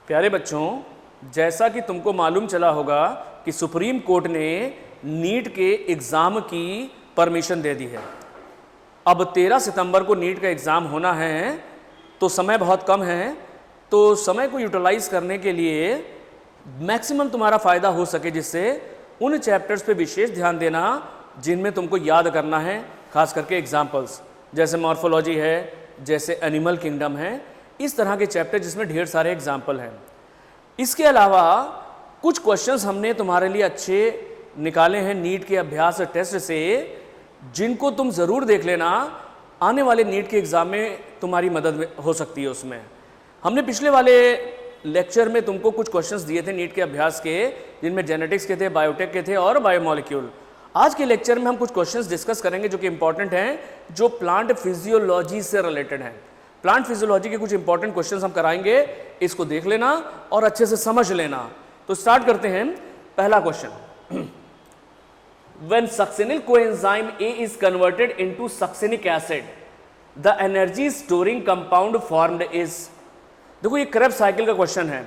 प्यारे बच्चों, जैसा कि तुमको मालूम चला होगा कि सुप्रीम कोर्ट ने नीट के एग्ज़ाम की परमिशन दे दी है। अब 13 सितंबर को नीट का एग्ज़ाम होना है, तो समय बहुत कम है। तो समय को यूटिलाइज़ करने के लिए मैक्सिमम तुम्हारा फ़ायदा हो सके, जिससे उन चैप्टर्स पे विशेष ध्यान देना जिनमें तुमको याद करना है, खास करके एग्जाम्पल्स जैसे मॉर्फोलॉजी है, जैसे एनिमल किंगडम है, इस तरह के चैप्टर जिसमें ढेर सारे एग्जाम्पल हैं। इसके अलावा कुछ क्वेश्चंस हमने तुम्हारे लिए अच्छे निकाले हैं नीट के अभ्यास टेस्ट से, जिनको तुम ज़रूर देख लेना। आने वाले नीट के एग्ज़ाम में तुम्हारी मदद हो सकती है। उसमें हमने पिछले वाले लेक्चर में तुमको कुछ क्वेश्चंस दिए थे नीट के अभ्यास के, जिनमें जेनेटिक्स के थे, बायोटेक के थे और बायोमोलिक्यूल। आज के लेक्चर में हम कुछ क्वेश्चंस डिस्कस करेंगे जो कि इंपॉर्टेंट हैं, जो प्लांट फिजियोलॉजी से रिलेटेड हैं। प्लांट फिजियोलॉजी के कुछ इंपॉर्टेंट क्वेश्चंस हम कराएंगे, इसको देख लेना और अच्छे से समझ लेना। तो स्टार्ट करते हैं। पहला question, when succinyl coenzyme A is converted into succinic acid, the energy storing compound formed is. देखो ये क्रेब्स साइकिल का क्वेश्चन है।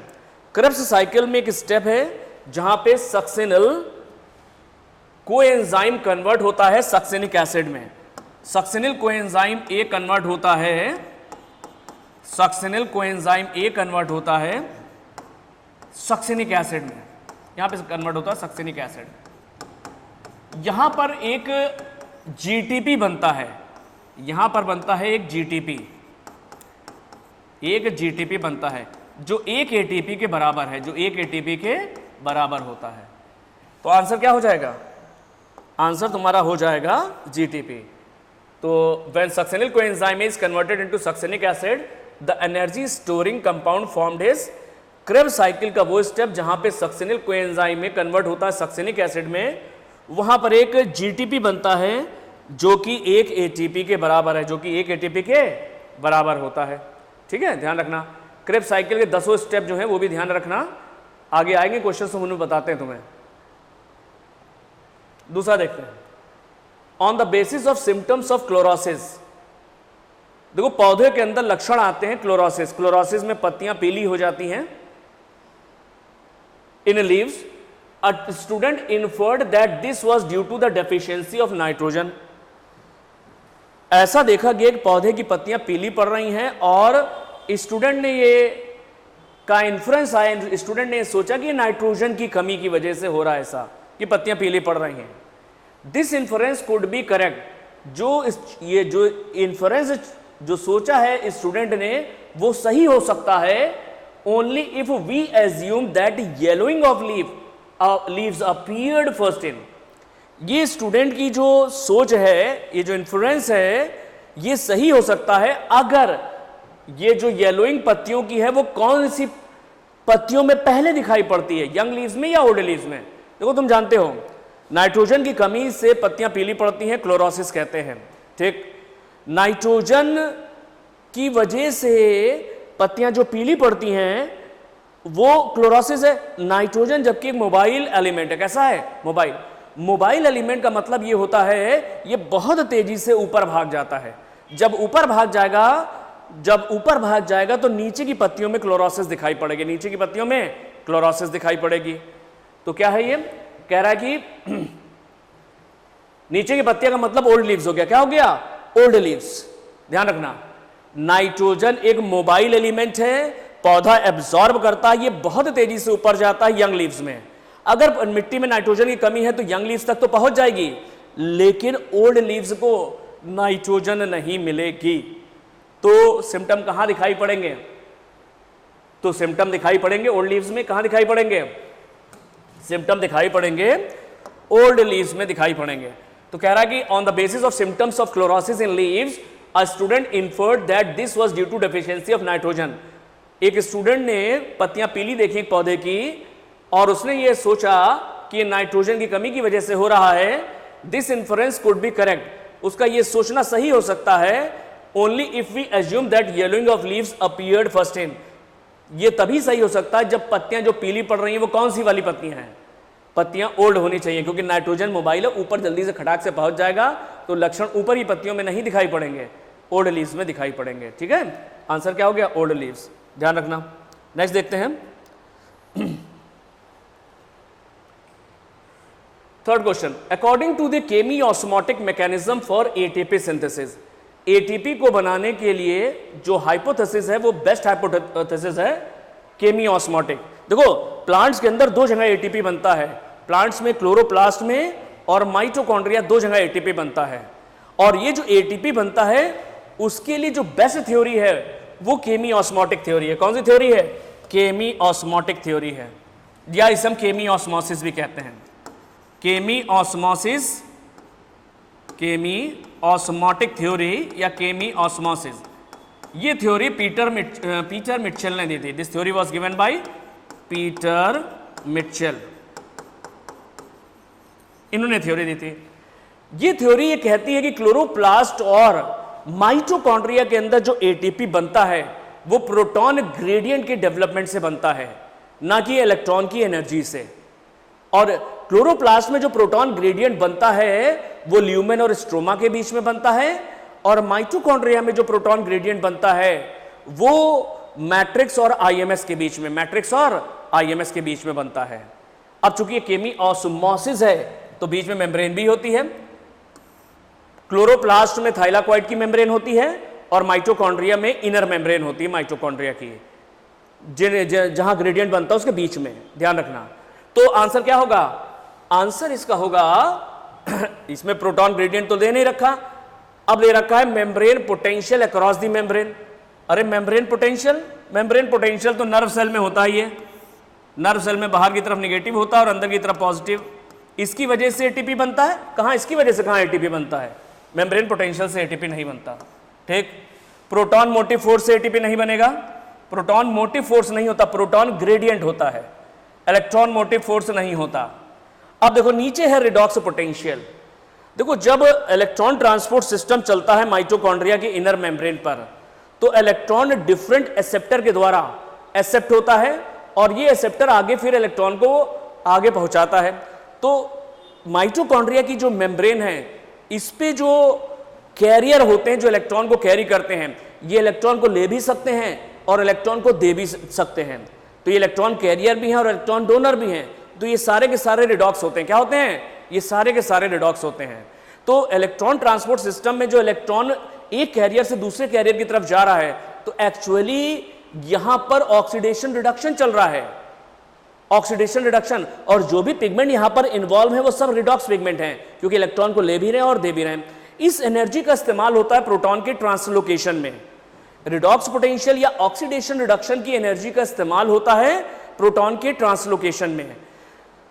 क्रेब्स साइकिल में एक स्टेप है जहां पे सक्सिनिल कोएंजाइम कन्वर्ट होता है सक्सिनिक एसिड में। सक्सिनिल कोएंजाइम ए कन्वर्ट होता है, सक्सिनिल कोएंजाइम ए कन्वर्ट होता है सक्सिनिक एसिड में। यहां पे कन्वर्ट होता है सक्सिनिक एसिड। यहां पर एक जीटीपी बनता है, यहां पर बनता है एक जीटीपी, एक जीटीपी बनता है जो एक एटीपी के बराबर है, जो एक एटीपी के बराबर होता है। तो आंसर क्या हो जाएगा? आंसर तुम्हारा हो जाएगा जीटीपी। तो when succinyl coenzyme is converted into succinic acid, the energy storing compound formed is. Krebs cycle का वो स्टेप जहां पे सक्सिनिल कोएंजाइम में कन्वर्ट होता है सक्सिनिक एसिड में, वहां पर एक जीटीपी बनता है जो कि एक एटीपी के बराबर है, जो कि एक एटीपी के बराबर होता है। ठीक है, ध्यान रखना। क्रेब्स साइकिल के 10 स्टेप जो है वो भी ध्यान रखना, आगे आएंगे क्वेश्चन तो उन्हें बताते हैं तुम्हें। दूसरा देखते हैं, on the basis of symptoms of chlorosis. देखो पौधे के अंदर लक्षण आते हैं क्लोरोसिस। क्लोरोसिस में पत्तियां पीली हो जाती हैं। In leaves, a student inferred that this was due to the deficiency of nitrogen. ऐसा देखा गया कि पौधे की पत्तियां पीली पड़ रही हैं और स्टूडेंट ने ये का इन्फ्रेंस आया, स्टूडेंट ने सोचा कि नाइट्रोजन की कमी की वजह से हो रहा है ऐसा कि पत्तियां पीली पड़ रही हैं। This inference could be correct. ये जो इन्फ्रेंस जो सोचा है स्टूडेंट ने वो सही हो सकता है only if we assume that yellowing of leaves appeared first in. ये स्टूडेंट की जो सोच है, ये जो इन्फ्लुएंस है, ये सही हो सकता है अगर ये जो येलोइंग पत्तियों की है वो कौन सी पत्तियों में पहले दिखाई पड़ती है, यंग लीव्स में या ओल्ड लीव्स में। देखो तुम जानते हो नाइट्रोजन की कमी से पत्तियां पीली पड़ती हैं, क्लोरोसिस कहते हैं। ठीक, नाइट्रोजन की वजह से पत्तियां जो पीली पड़ती हैं वो क्लोरोसिस है। नाइट्रोजन जबकि एक मोबाइल एलिमेंट है। कैसा है? मोबाइल। मोबाइल एलिमेंट का मतलब ये होता है ये बहुत तेजी से ऊपर भाग जाता है। जब ऊपर भाग जाएगा तो नीचे की पत्तियों में क्लोरोसिस दिखाई पड़ेगी, नीचे की पत्तियों में क्लोरोसिस दिखाई पड़ेगी। तो क्या है ये? कह रहा है कि नीचे की पत्तियां का मतलब ओल्ड लीव्स हो गया। क्या हो गया? Old leaves. ध्यान रखना, नाइट्रोजन एक मोबाइल एलिमेंट है, पौधा एब्जॉर्ब करता है, ये बहुत तेजी से ऊपर जाता है यंग लीव्स में। अगर मिट्टी में नाइट्रोजन की कमी है तो यंग लीव्स तक तो पहुंच जाएगी, लेकिन ओल्ड लीव्स को नाइट्रोजन नहीं मिलेगी। तो सिम्टम कहां दिखाई पड़ेंगे? तो सिम्टम दिखाई पड़ेंगे ओल्ड लीव्स में। कहां दिखाई पड़ेंगे? सिम्टम दिखाई पड़ेंगे ओल्ड लीव्स में दिखाई पड़ेंगे। तो कह रहा है कि on the basis of symptoms of chlorosis in leaves, a student inferred that this was due to deficiency of nitrogen. एक स्टूडेंट ने पत्तियां पीली देखी एक पौधे की और उसने ये सोचा कि नाइट्रोजन की कमी की वजह से हो रहा है। This inference could be correct. उसका ये सोचना सही हो सकता है only if we assume that yellowing of leaves appeared first in. ये तभी सही हो सकता है जब पत्तियां जो पीली पड़ रही हैं वो कौन सी वाली पत्तियां हैं? पत्तियां ओल्ड होनी चाहिए, क्योंकि नाइट्रोजन मोबाइल है, ऊपर जल्दी से खटाक से पहुंच जाएगा तो लक्षण ऊपर ही पत्तियों में नहीं दिखाई पड़ेंगे, ओल्ड लीव्स में दिखाई पड़ेंगे। ठीक है, आंसर क्या हो गया? Old leaves. ध्यान रखना। नेक्स्ट देखते हैं, third question, according to the chemiosmotic mechanism for ATP synthesis, ATP को बनाने के लिए जो हाइपोथेसिस है वो बेस्ट हाइपोथेसिस है केमी ऑस्मोटिक। देखो प्लांट्स के अंदर दो जगह एटीपी बनता है, प्लांट्स में क्लोरोप्लास्ट में और माइटोकॉन्ड्रिया दो जगह एटीपी बनता है, और ये जो एटीपी बनता है उसके लिए जो बेस्ट थ्योरी है वो केमी ऑस्मोटिक थ्योरी है। कौन सी थ्योरी है? केमी ऑस्मोटिक थ्योरी है, या इसे हम केमी ऑस्मोसिस भी कहते हैं। केमी ऑस्मोसिस, केमी ऑस्मोटिक थ्योरी या केमी ऑस्मोसिस, ये थ्योरी पीटर मिटचेल ने दी थी। This theory was given by Peter Mitchell, इन्होंने थ्योरी दी थी। ये थ्योरी ये कहती है कि क्लोरोप्लास्ट और माइटोकॉन्ड्रिया के अंदर जो एटीपी बनता है वो प्रोटॉन ग्रेडियंट के डेवलपमेंट से बनता है, ना कि इलेक्ट्रॉन की एनर्जी से। और क्लोरोप्लास्ट में जो प्रोटॉन ग्रेडियंट बनता है वो ल्यूमेन और स्ट्रोमा के बीच में बनता है, और माइटोकॉन्ड्रिया में जो प्रोटॉन ग्रेडियंट बनता है वो मैट्रिक्स और आईएमएस के बीच में, मैट्रिक्स और आईएमएस के बीच में बनता है। अब चूंकि ये केमी ऑस्मोसिस है तो बीच में मेम्ब्रेन भी होती है। क्लोरोप्लास्ट में थाइलाकॉइड की मेम्ब्रेन होती है और माइटोकॉन्ड्रिया में इनर मेम्ब्रेन होती है माइटोकॉन्ड्रिया की, जहां ग्रेडियंट बनता है उसके बीच में, ध्यान रखना। तो आंसर क्या होगा? आंसर इसका होगा इसमें प्रोटॉन ग्रेडियंट तो दे नहीं रखा, अब दे रखा है membrane potential across the membrane. अरे मेम्ब्रेन पोटेंशियल तो नर्व सेल में होता ही है, नर्व सेल में बाहर की तरफ निगेटिव होता है और अंदर की तरफ पॉजिटिव। इसकी वजह से एटीपी बनता है। कहां? इसकी वजह से कहां एटीपी बनता है? मेम्ब्रेन पोटेंशियल से एटीपी नहीं बनता। ठीक, प्रोटॉन मोटिव फोर्स से एटीपी नहीं बनेगा, प्रोटॉन मोटिव फोर्स नहीं होता, प्रोटॉन ग्रेडियंट होता है, इलेक्ट्रॉन मोटिव फोर्स नहीं होता। अब देखो नीचे है रिडॉक्स पोटेंशियल। देखो जब इलेक्ट्रॉन ट्रांसपोर्ट सिस्टम चलता है माइटोकॉन्ड्रिया के इनर मेम्ब्रेन पर, तो इलेक्ट्रॉन डिफरेंट एक्सेप्टर के द्वारा एक्सेप्ट होता है और ये एक्सेप्टर आगे फिर इलेक्ट्रॉन को आगे पहुंचाता है। तो माइटोकॉन्ड्रिया की जो मेम्ब्रेन है इस पे जो कैरियर होते हैं जो इलेक्ट्रॉन को कैरी करते हैं, ये इलेक्ट्रॉन को ले भी सकते हैं और इलेक्ट्रॉन को दे भी सकते हैं। तो ये इलेक्ट्रॉन कैरियर भी हैं और इलेक्ट्रॉन डोनर भी हैं। तो ये सारे के सारे रिडॉक्स होते हैं। क्या होते हैं? ये सारे के सारे रिडॉक्स होते हैं। तो इलेक्ट्रॉन ट्रांसपोर्ट सिस्टम में जो इलेक्ट्रॉन एक कैरियर से दूसरे कैरियर की तरफ जा रहा है, तो एक्चुअली यहां पर ऑक्सीडेशन रिडक्शन चल रहा है, ऑक्सीडेशन रिडक्शन। और जो भी पिगमेंट यहां पर इन्वॉल्व है वो सब रिडॉक्स पिगमेंट हैं, क्योंकि इलेक्ट्रॉन को ले भी रहे हैं और दे भी रहे हैं। इस एनर्जी का इस्तेमाल होता है प्रोटॉन के ट्रांसलोकेशन में। रिडॉक्स पोटेंशियल या ऑक्सीडेशन रिडक्शन की एनर्जी का इस्तेमाल होता है प्रोटॉन के ट्रांसलोकेशन में।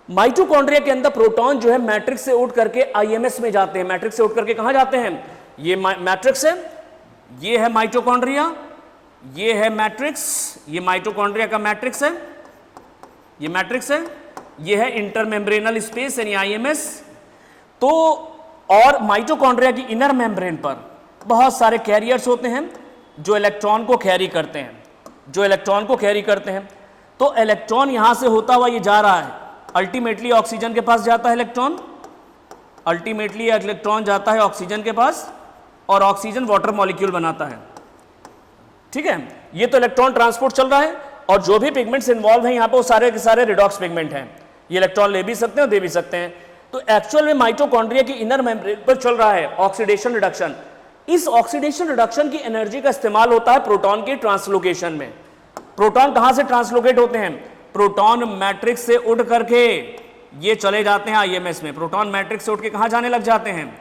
माइटोकॉन्ड्रिया के अंदर प्रोटॉन जो है मैट्रिक्स से उठ करके आईएमएस में जाते हैं। मैट्रिक्स से उठ करके कहां जाते हैं? ये मैट्रिक्स है, ये है माइटोकॉन्ड्रिया, ये है मैट्रिक्स, ये माइटोकॉन्ड्रिया का मैट्रिक्स है, ये मैट्रिक्स है, ये है इंटरमेम्ब्रेनल स्पेस यानी आईएमएस। तो और माइटोकॉन्ड्रिया की इनर मेम्ब्रेन पर बहुत सारे कैरियर्स होते हैं जो इलेक्ट्रॉन को कैरी करते हैं, जो इलेक्ट्रॉन को कैरी करते हैं। तो इलेक्ट्रॉन यहां से होता हुआ ये जा रहा है, अल्टीमेटली ऑक्सीजन के पास जाता है इलेक्ट्रॉन, अल्टीमेटली इलेक्ट्रॉन जाता है ऑक्सीजन के पास और ऑक्सीजन वाटर मॉलिक्यूल बनाता है। ठीक है, ये तो इलेक्ट्रॉन ट्रांसपोर्ट चल रहा है और जो भी पिगमेंट्स इन्वॉल्व हैं यहां पर वो सारे के सारे रिडॉक्स पिगमेंट हैं। ये इलेक्ट्रॉन ले भी सकते हैं और दे भी सकते हैं। तो एक्चुअल में माइटोकॉन्ड्रिया की इनर मेम्ब्रेन पर चल रहा है ऑक्सीडेशन रिडक्शन। इस ऑक्सीडेशन रिडक्शन की एनर्जी का इस्तेमाल होता है प्रोटॉन के ट्रांसलोकेशन में। प्रोटॉन कहां से ट्रांसलोकेट होते हैं? प्रोटॉन मैट्रिक्स से उड़ करके ये चले जाते हैं आईएमएस में। प्रोटॉन मैट्रिक्स से उठ के कहां जाने लग जाते हैं?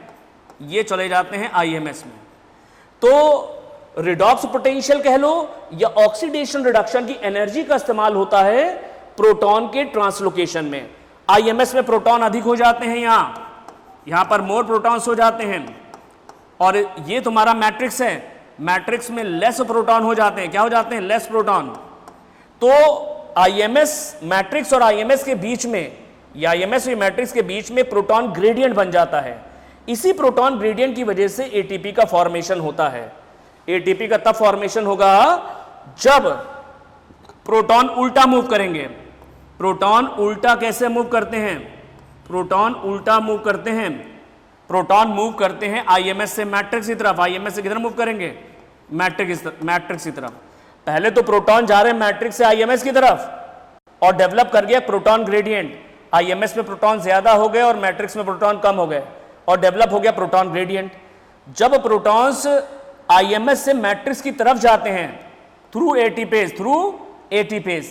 ये चले जाते हैं आईएमएस में। तो रिडॉक्स पोटेंशियल कह लो या ऑक्सीडेशन रिडक्शन की एनर्जी का इस्तेमाल होता है प्रोटॉन के ट्रांसलोकेशन में। आईएमएस में प्रोटॉन अधिक हो जाते हैं, यहां पर मोर प्रोटॉन्स हो जाते हैं, और ये तुम्हारा मैट्रिक्स है, मैट्रिक्स में लेस प्रोटॉन हो जाते हैं। क्या हो जाते हैं? Less proton. तो आईएमएस मैट्रिक्स और आईएमएस के बीच में, या आईएमएस और मैट्रिक्स के बीच में प्रोटॉन ग्रेडियंट बन जाता है। इसी प्रोटॉन ग्रेडियंट की वजह से एटीपी का फॉर्मेशन होता है। एटीपी का तब फॉर्मेशन होगा जब प्रोटॉन उल्टा मूव करेंगे। प्रोटॉन उल्टा कैसे मूव करते हैं? प्रोटॉन उल्टा मूव करते हैं, प्रोटॉन मूव करते हैं आईएमएस से मैट्रिक्स की तरफ। आईएमएस से किधर मूव करेंगे? मैट्रिक्स की तरफ। पहले तो प्रोटॉन जा रहे हैं मैट्रिक्स से आईएमएस की तरफ, और डेवलप कर गया प्रोटॉन ग्रेडियंट। आईएमएस में प्रोटॉन ज्यादा हो गए और मैट्रिक्स में प्रोटॉन कम हो गए और डेवलप हो गया प्रोटॉन ग्रेडियंट। जब प्रोटॉन्स आईएमएस से मैट्रिक्स की तरफ जाते हैं थ्रू एटीपेज,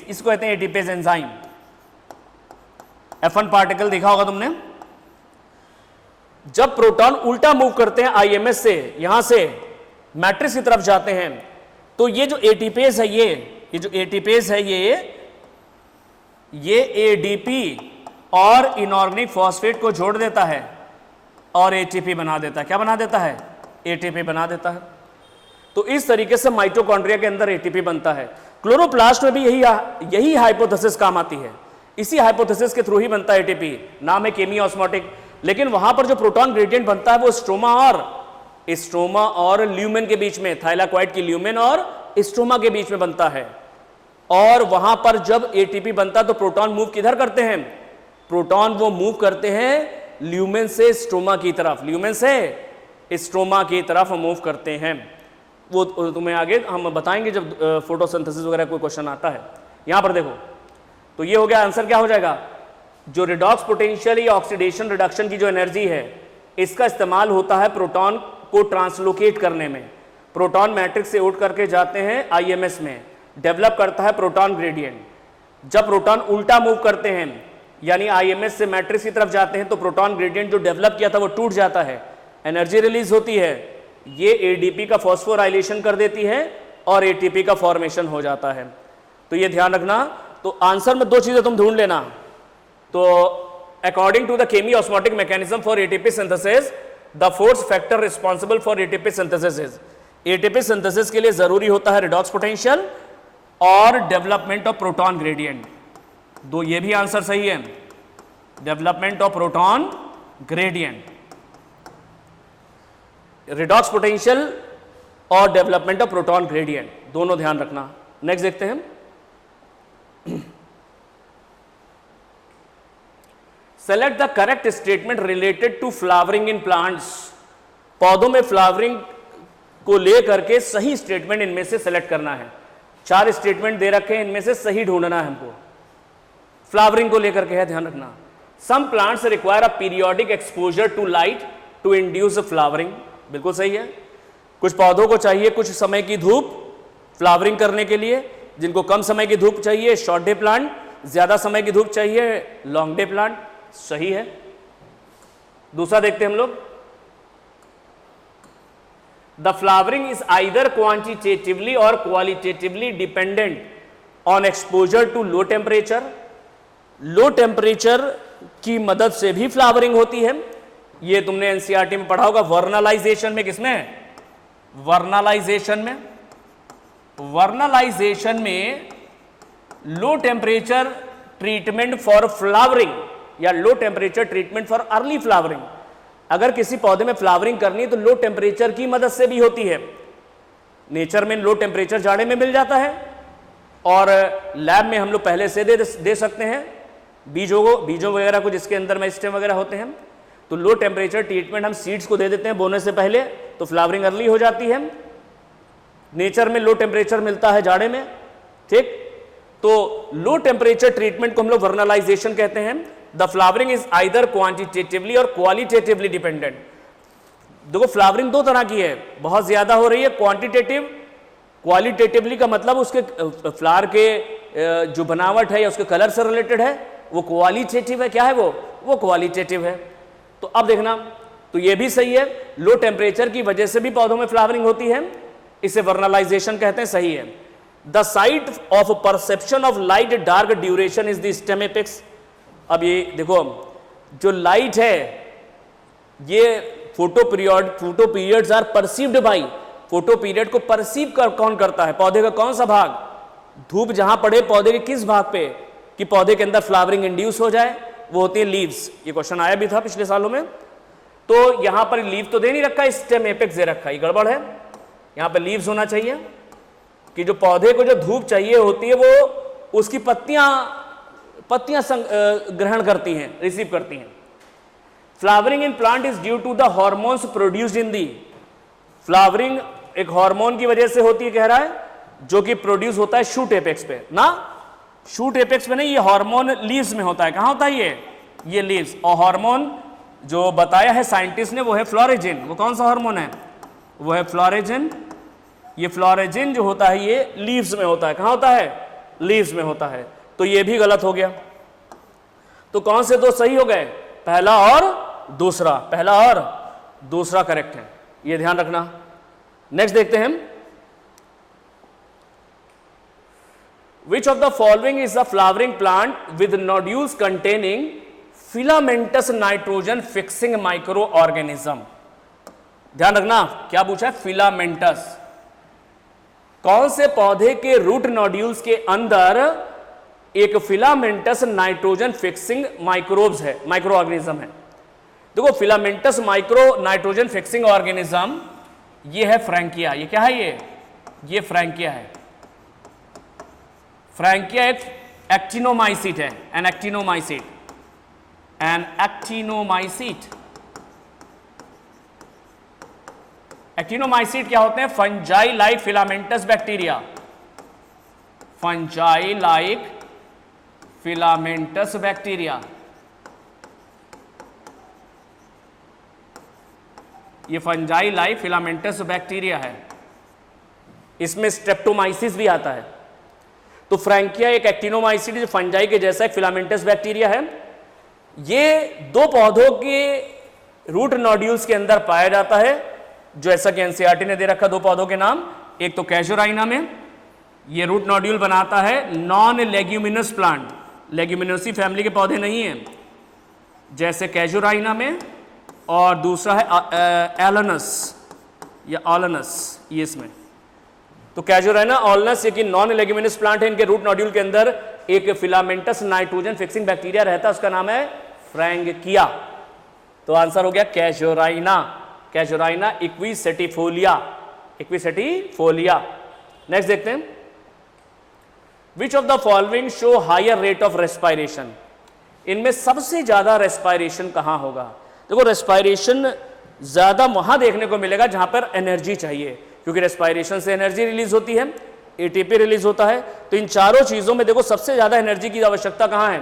इसको कहते हैं एटीपेज एंजाइम। F1 पार्टिकल देखा होगा तुमने। जब प्रोटॉन उल्टा मूव करते हैं आईएमएस से, यहां से मैट्रिक्स की तरफ जाते हैं, तो ये जो एटीपेज है, ये जो एटीपेज है, ये एडीपी और इनऑर्गेनिक फॉस्फेट को जोड़ देता है और एटीपी बना देता है। क्या बना देता है? एटीपी बना देता है। तो इस तरीके से माइटोकॉन्ड्रिया के अंदर एटीपी बनता है। क्लोरोप्लास्ट में भी यही हाइपोथेसिस काम आती है। इसी हाइपोथेसिस के थ्रू ही बनता है एटीपी। नाम है केमी ऑस्मोटिक। लेकिन वहां पर जो प्रोटॉन ग्रेडियंट बनता है वो स्ट्रोमा और ल्यूमेन के बीच में, थाइलाकॉइड की ल्यूमेन और स्ट्रोमा के बीच में बनता है। और वहां पर जब एटीपी बनता है तो प्रोटॉन मूव किधर करते हैं? प्रोटॉन वो मूव करते हैं ल्यूमेन से स्ट्रोमा की तरफ, ल्यूमेन से स्ट्रोमा की तरफ मूव करते हैं। वो तुम्हें आगे हम बताएंगे जब फोटोसिंथेसिस वगैरह कोई क्वेश्चन आता है। यहां पर देखो, तो ये हो गया आंसर। क्या हो जाएगा? जो रिडॉक्स पोटेंशियल या ऑक्सीडेशन रिडक्शन की जो एनर्जी है, इसका इस्तेमाल होता है प्रोटॉन को ट्रांसलोकेट करने में। प्रोटॉन मैट्रिक्स से उठ करके जाते हैं आईएमएस में, डेवलप करता है प्रोटॉन ग्रेडियंट। जब प्रोटॉन उल्टा मूव करते हैं, यानी आईएमएस से मैट्रिक्स की तरफ जाते हैं, तो प्रोटॉन ग्रेडियंट जो डेवलप किया था वो टूट जाता है, एनर्जी रिलीज होती है। ये एडीपी का फॉस्फोराइलेशन कर देती है और एटीपी का फॉर्मेशन हो जाता है। तो ये ध्यान रखना। तो आंसर में दो चीजें तुम ढूंढ लेना। तो according to the chemiosmotic mechanism for ATP synthesis, the force factor responsible for ATP synthesis is, ATP synthesis के लिए जरूरी होता है रिडॉक्स पोटेंशियल और डेवलपमेंट ऑफ प्रोटॉन ग्रेडियंट। दो, ये भी आंसर सही है, development of proton gradient, redox potential और डेवलपमेंट ऑफ प्रोटॉन ग्रेडियंट, दोनों ध्यान रखना। नेक्स्ट देखते हैं। Select the correct statement related to flowering in plants. पौधों में फ्लावरिंग को लेकर के सही स्टेटमेंट इनमें से सेलेक्ट करना है। 4 स्टेटमेंट दे रखे हैं, इनमें से सही ढूंढना है हमको। फ्लावरिंग को लेकर के है, ध्यान रखना। Some plants require a periodic exposure to light to induce flowering, बिल्कुल सही है। कुछ पौधों को चाहिए कुछ समय की धूप फ्लावरिंग करने के लिए। जिनको कम समय की धूप चाहिए शॉर्ट डे प्लांट, ज्यादा समय की धूप चाहिए लॉन्ग डे प्लांट, सही है। दूसरा देखते हैं हम लोग। The flowering is either quantitatively और qualitatively dependent on exposure to low temperature. Low temperature की मदद से भी फ्लावरिंग होती है। ये तुमने एनसीईआरटी में पढ़ा होगा। वर्नलाइजेशन में, किसमें? वर्नलाइजेशन में low temperature treatment for flowering या low temperature treatment for early flowering. अगर किसी पौधे में फ्लावरिंग करनी है तो लो टेम्परेचर की मदद से भी होती है। नेचर में लो टेम्परेचर जाड़े में मिल जाता है और लैब में हम लोग पहले से दे सकते हैं बीजों वगैरह को, जिसके अंदर में स्टेम वगैरह होते हैं। तो लो टेम्परेचर ट्रीटमेंट हम सीड्स को दे देते हैं बोने से पहले, तो फ्लावरिंग अर्ली हो जाती है। नेचर में लो टेम्परेचर मिलता है जाड़े में, ठीक। तो लो टेम्परेचर ट्रीटमेंट को हम लोग वर्नलाइजेशन कहते हैं। The flowering is either quantitatively और क्वालिटेटिवली डिपेंडेंट। देखो फ्लावरिंग दो तरह की है, बहुत ज्यादा हो रही है क्वांटिटेटिव, क्वालिटेटिवली का मतलब उसके फ्लावर के जो बनावट है या उसके कलर से रिलेटेड है, वो क्वालिटेटिव है। क्या है वो क्वालिटेटिव है। तो अब देखना, तो ये भी सही है, लो टेम्परेचर की वजह से भी पौधों में फ्लावरिंग होती है, इसे वर्नलाइजेशन कहते हैं, सही है। The site of perception of light dark duration is the stem apex. अब ये देखो, जो लाइट है ये photo periods are perceived by, photo period को परसीव कौन करता है? पौधे का कौन सा भाग? धूप जहां पड़े पौधे के किस भाग पे कि पौधे के अंदर फ्लावरिंग इंड्यूस हो जाए, वो होती है लीव्स। ये क्वेश्चन आया भी था पिछले सालों में। तो यहां पर लीव तो दे नहीं रखा, स्टेम एपेक्स दे रखा है, ये गड़बड़ है। यहां पर लीव्स होना चाहिए कि जो पौधे को जो धूप चाहिए होती है वो उसकी पत्तियां ग्रहण करती हैं, रिसीव करती हैं। Flowering in plant is due to the hormones produced in the, flowering एक हार्मोन की वजह से होती है, कह रहा है, जो कि प्रोड्यूस होता है शूट एपेक्स पे ना। शूट एपेक्स में नहीं, ये हार्मोन लीव्स में होता है। कहाँ होता है ये लीव्स। और हार्मोन जो बताया है साइंटिस्ट ने वो है फ्लोरेजिन। वो कौन सा हार्मोन है? वो है फ्लोरेजिन। ये फ्लोरेजिन जो होता है ये लीव्स में होता है। कहाँ होता है? लीव्स में होता है। तो ये भी गलत हो गया। तो कौन से दो सही हो गए? पहला और दूसरा। पहला और दूसरा करेक्ट है, ये ध्यान रखना। नेक्स्ट देखते हैं, which of the following is the flowering plant with nodules containing filamentous nitrogen fixing micro organism. ध्यान रखना क्या पूछा है? फिलामेंटस। कौन से पौधे के रूट नोड्यूल्स के अंदर एक फिलामेंटस नाइट्रोजन फिक्सिंग माइक्रोब्स है, माइक्रो ऑर्गेनिज्म है? देखो filamentous micro nitrogen fixing organism ये है फ्रैंकिया। ये क्या है? ये फ्रैंकिया है। फ्रैंकिया एक एक्टिनोमाइसीट है, एन एक्टिनोमाइसीट, एन एक्टिनोमाइसीट। एक्टिनोमाइसीट क्या होते हैं? Fungi like filamentous bacteria. Fungi like filamentous bacteria. ये फंजाई लाइक फिलामेंटस बैक्टीरिया है। इसमें स्ट्रेप्टोमाइसिस भी आता है। तो फ्रैंकिया एक एक्टिनोमाइसीट जो फंजाई के जैसा एक फिलामेंटस बैक्टीरिया है। ये दो पौधों के रूट नोड्यूल्स के अंदर पाया जाता है, जो ऐसा कि एनसीईआरटी ने दे रखा दो पौधों के नाम। एक तो कैजुराइना में ये रूट नोड्यूल बनाता है non leguminous plant, Leguminosae family के पौधे नहीं हैं, जैसे कैजुराइना में। और दूसरा है एलनस या ऑलनस, ये इसमें। तो कैजुराइना, ऑलनस ये कि नॉन लेग्यूमिनस प्लांट है, इनके रूट नोड्यूल के अंदर एक फिलामेंटस नाइट्रोजन फिक्सिंग बैक्टीरिया रहता है, उसका नाम है फ्रैंकिया। तो आंसर हो गया Casuarina. Casuarina equisetifolia, equisetifolia. Next देखते हैं, which of the following show higher rate of respiration. इनमें सबसे ज्यादा रेस्पायरेशन कहां होगा? देखो रेस्पायरेशन ज्यादा वहां देखने को मिलेगा जहां पर एनर्जी चाहिए, क्योंकि रेस्पायरेशन से एनर्जी रिलीज होती है, एटीपी रिलीज होता है। तो इन चारों चीजों में देखो सबसे ज्यादा एनर्जी की आवश्यकता कहां है?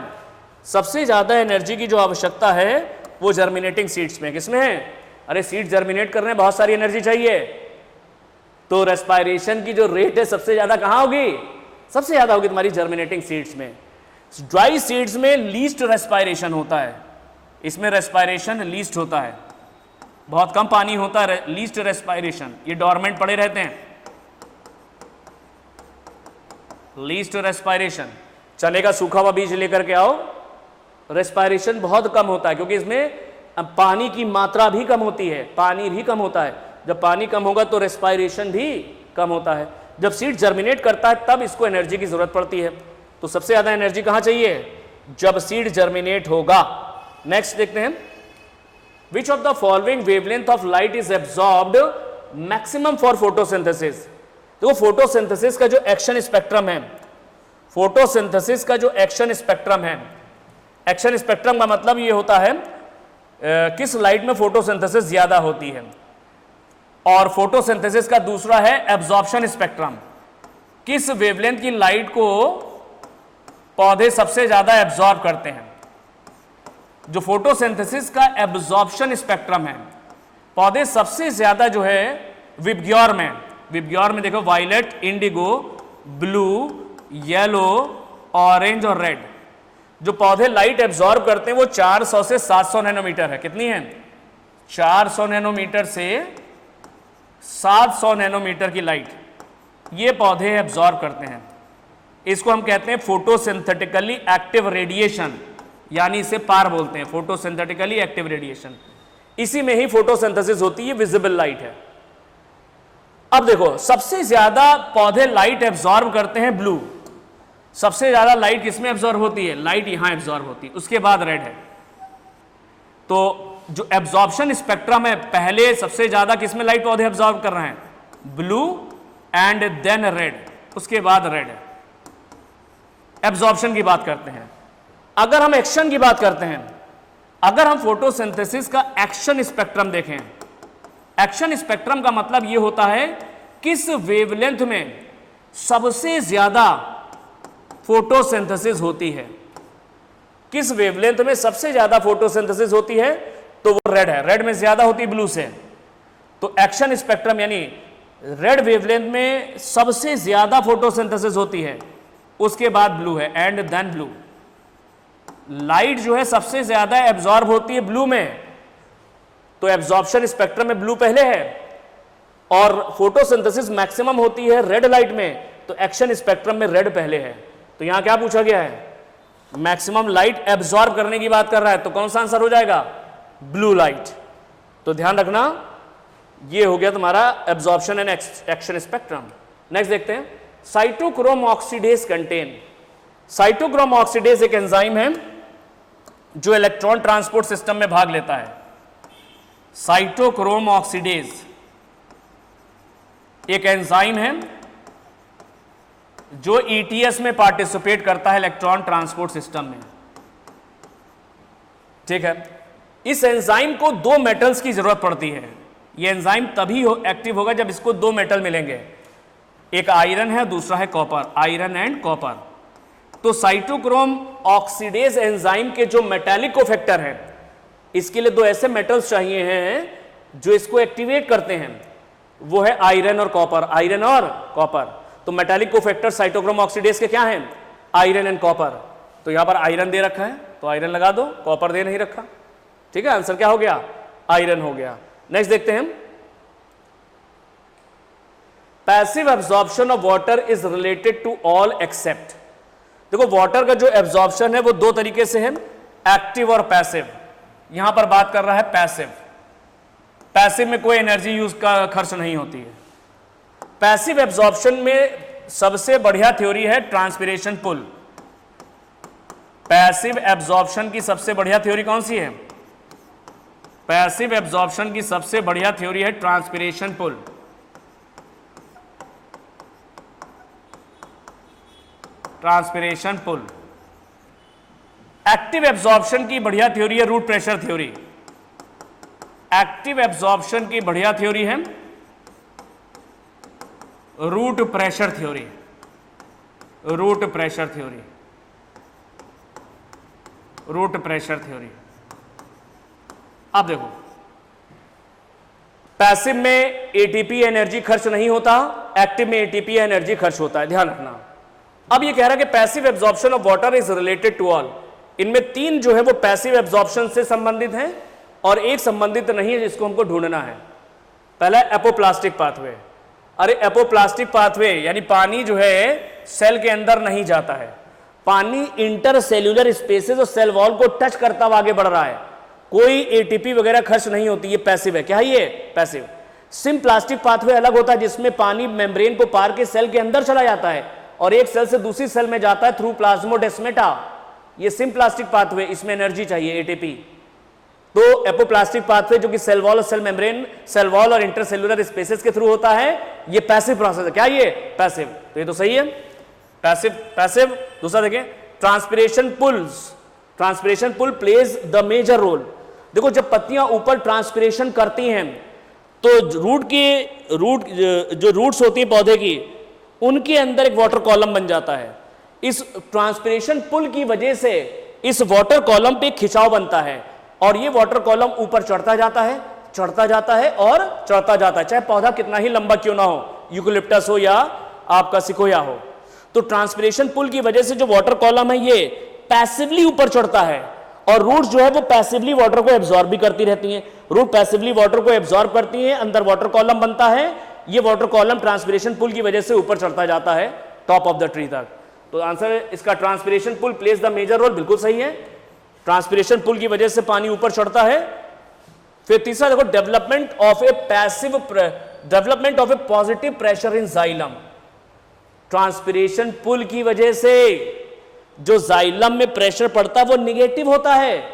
सबसे ज्यादा एनर्जी की जो आवश्यकता है वो जर्मिनेटिंग सीड्स में। किसमें है? अरे सीड जर्मिनेट करने में बहुत सारी एनर्जी चाहिए, तो रेस्पायरेशन की जो रेट है सबसे ज्यादा कहां होगी? सबसे ज्यादा होगी तुम्हारी जर्मिनेटिंग सीड्स में। ड्राई सीड्स में लीस्ट रेस्पायरेशन होता है, इसमें रेस्पायरेशन लीस्ट होता है, बहुत कम पानी होता है, लीस्ट रेस्पायरेशन। ये डोरमेंट पड़े रहते हैं, लीस्ट रेस्पायरेशन। चने का सूखा हुआ बीज लेकर के आओ, रेस्पायरेशन बहुत कम होता है, क्योंकि इसमें पानी की मात्रा भी कम होती है, पानी भी कम होता है। जब पानी कम होगा तो रेस्पायरेशन भी कम होता है। जब सीड जर्मिनेट करता है तब इसको एनर्जी की जरूरत पड़ती है। तो सबसे ज्यादा एनर्जी कहां चाहिए? जब सीड जर्मिनेट होगा। नेक्स्ट देखते हैं, which of the following wavelength of light is absorbed maximum for photosynthesis. देखो फोटोसिंथेसिस का जो एक्शन स्पेक्ट्रम है, फोटोसिंथेसिस का जो एक्शन स्पेक्ट्रम है, एक्शन स्पेक्ट्रम का मतलब ये होता है किस लाइट में फोटोसिंथेसिस ज्यादा होती है। और फोटोसिंथेसिस का दूसरा है एब्जॉर्प्शन स्पेक्ट्रम, किस वेवलेंथ की लाइट को पौधे सबसे ज्यादा एब्जॉर्ब करते हैं। जो फोटोसिंथेसिस का एब्जॉर्प्शन स्पेक्ट्रम है, पौधे सबसे ज्यादा जो है विबग्योर में देखो violet, indigo, blue, yellow, orange और रेड, जो पौधे लाइट एब्जॉर्ब करते हैं वो 400 से 700 नैनोमीटर है। कितनी है? 400 नैनोमीटर से 700 नैनोमीटर की लाइट ये पौधे एब्जॉर्ब करते हैं। इसको हम कहते हैं फोटोसिंथेटिकली एक्टिव रेडिएशन, यानी इसे पार बोलते हैं, फोटोसिंथेटिकली एक्टिव रेडिएशन। इसी में ही फोटोसिंथेसिस होती है, विजिबल लाइट है। अब देखो सबसे ज्यादा पौधे लाइट एब्जॉर्ब करते हैं ब्लू, सबसे ज्यादा लाइट किसमें एब्जॉर्ब होती है? लाइट यहां एब्जॉर्ब होती है, उसके बाद रेड है। तो जो एब्जॉर्प्शन स्पेक्ट्रम है, पहले सबसे ज्यादा किसमें लाइट पौधे एब्जॉर्ब कर रहे हैं? ब्लू एंड देन रेड, उसके बाद रेड है। एब्जॉर्प्शन की बात करते हैं। अगर हम एक्शन की बात करते हैं, अगर हम फोटोसिंथेसिस का एक्शन स्पेक्ट्रम देखें, एक्शन स्पेक्ट्रम का मतलब यह होता है किस वेवलेंथ में सबसे ज्यादा फोटोसिंथेसिस होती है। किस वेवलेंथ में सबसे ज्यादा फोटोसिंथेसिस होती है? तो वो रेड है, रेड में ज्यादा होती है ब्लू से। तो एक्शन स्पेक्ट्रम यानी रेड वेवलेंथ में सबसे ज्यादा फोटोसिंथेसिस होती है, उसके बाद ब्लू है, एंड देन ब्लू। लाइट जो है सबसे ज्यादा एब्जॉर्ब होती है ब्लू में, तो एब्जॉर्प्शन स्पेक्ट्रम में ब्लू पहले है, और फोटोसिंथेसिस मैक्सिमम होती है रेड लाइट में, तो एक्शन स्पेक्ट्रम में रेड पहले है। तो यहां क्या पूछा गया है? मैक्सिमम लाइट एब्जॉर्ब करने की बात कर रहा है, तो कौन सा आंसर हो जाएगा? Blue light. तो ध्यान रखना, ये हो गया तुम्हारा absorption and action spectrum. Next देखते हैं, cytochrome oxidase contain. Cytochrome oxidase एक एंजाइम है जो इलेक्ट्रॉन ट्रांसपोर्ट सिस्टम में भाग लेता है। साइटोक्रोम ऑक्सीडेज एक एंजाइम है जो ईटीएस में पार्टिसिपेट करता है, इलेक्ट्रॉन ट्रांसपोर्ट सिस्टम में। ठीक है, इस एंजाइम को दो मेटल्स की जरूरत पड़ती है। यह एंजाइम तभी एक्टिव होगा जब इसको दो मेटल मिलेंगे, एक आयरन है, दूसरा है कॉपर, आयरन एंड कॉपर। तो साइटोक्रोम ऑक्सीडेज एंजाइम के जो मेटालिक कोफैक्टर है, इसके लिए दो ऐसे मेटल्स चाहिए हैं जो इसको एक्टिवेट करते हैं, वो है आयरन और कॉपर, आयरन और कॉपर। तो मेटालिक कोफैक्टर साइटोक्रोम ऑक्सीडेज के क्या हैं? Iron and copper. तो यहां पर आयरन दे रखा है तो आयरन लगा दो, कॉपर दे नहीं रखा। ठीक है, आंसर क्या हो गया? आयरन हो गया। नेक्स्ट देखते हैं, passive absorption of water is related to all except. देखो, वाटर का जो एब्जॉर्प्शन है वो दो तरीके से है, एक्टिव और पैसिव। यहां पर बात कर रहा है पैसिव। पैसिव में कोई एनर्जी यूज का खर्च नहीं होती है। पैसिव एब्जॉर्प्शन में सबसे बढ़िया थ्योरी है ट्रांसपिरेशन पुल। पैसिव एब्जॉर्प्शन की सबसे बढ़िया थ्योरी कौन सी है? पैसिव एब्जॉर्प्शन की सबसे बढ़िया थ्योरी है transpiration pull. Transpiration pull. Active absorption की बढ़िया थ्योरी है root pressure theory. Active absorption की बढ़िया थ्योरी है root pressure theory. Root pressure theory, root pressure theory. अब देखो, पैसिव में एटीपी एनर्जी खर्च नहीं होता, एक्टिव में एटीपी एनर्जी खर्च होता है, ध्यान रखना। अब ये कह रहा है कि passive absorption of water is related to all. इनमें तीन जो है वो पैसिव एब्जॉर्प्शन से संबंधित हैं और एक संबंधित नहीं है, जिसको हमको ढूंढना है। पहला एपोप्लास्टिक पाथवे। अरे एपोप्लास्टिक पाथवे यानी पानी जो है सेल के अंदर नहीं जाता है, पानी इंटरसेल्यूलर स्पेसेस और सेल वॉल को टच करता हुआ आगे बढ़ रहा है, कोई एटीपी वगैरह खर्च नहीं होती, ये पैसिव है। क्या है ये? पैसिव। सिम्प्लास्टिक पाथवे अलग होता है, जिसमें पानी मेम्ब्रेन को पार के सेल के अंदर चला जाता है और एक सेल से दूसरी सेल में जाता है थ्रू प्लाज्मोडेस्मेटा। ये सिम्प्लास्टिक पाथवे, इसमें एनर्जी चाहिए, एटीपी। तो एपोप्लास्टिक पाथवे जो कि सेल वॉल और सेल मेम्ब्रेन, सेल वॉल और इंटरसेल्युलर स्पेसेस के थ्रू होता है, ये पैसिव प्रोसेस है। क्या ये? पैसिव। तो ये तो सही है, पैसिव। पैसिव। दूसरा देखें, transpiration pulls. Transpiration pull plays the major role. देखो, जब पत्तियां ऊपर ट्रांसपिरेशन करती हैं तो जो रूट्स होती है पौधे की, उनके अंदर एक वाटर कॉलम बन जाता है। इस ट्रांसपिरेशन पुल की वजह से इस वाटर कॉलम पे खिंचाव बनता है और ये वाटर कॉलम ऊपर चढ़ता जाता है, चढ़ता जाता है और चढ़ता जाता है, चाहे पौधा कितना ही लंबा क्यों ना हो, यूकेलिप्टस हो या आपका सिकोया हो। तो ट्रांसपिरेशन पुल की वजह से जो वाटर कॉलम है ये पैसिवली ऊपर चढ़ता है और रूट्स जो है वो पैसिवली वाटर को एब्जॉर्ब भी करती रहती हैं। रूट पैसिवली वाटर को एब्जॉर्ब करती हैं, अंदर वाटर कॉलम बनता है, ये वाटर कॉलम ट्रांसपिरेशन पुल की वजह से ऊपर चढ़ता जाता है टॉप ऑफ द ट्री तक। तो आंसर इसका transpiration pull plays the major role, बिल्कुल सही है। ट्रांसपिरेशन पुल की वजह से पानी ऊपर चढ़ता है। फिर तीसरा देखो, development of a positive pressure in xylem. Transpiration pull की वजह से जो जाइलम में प्रेशर पड़ता है वो निगेटिव होता है।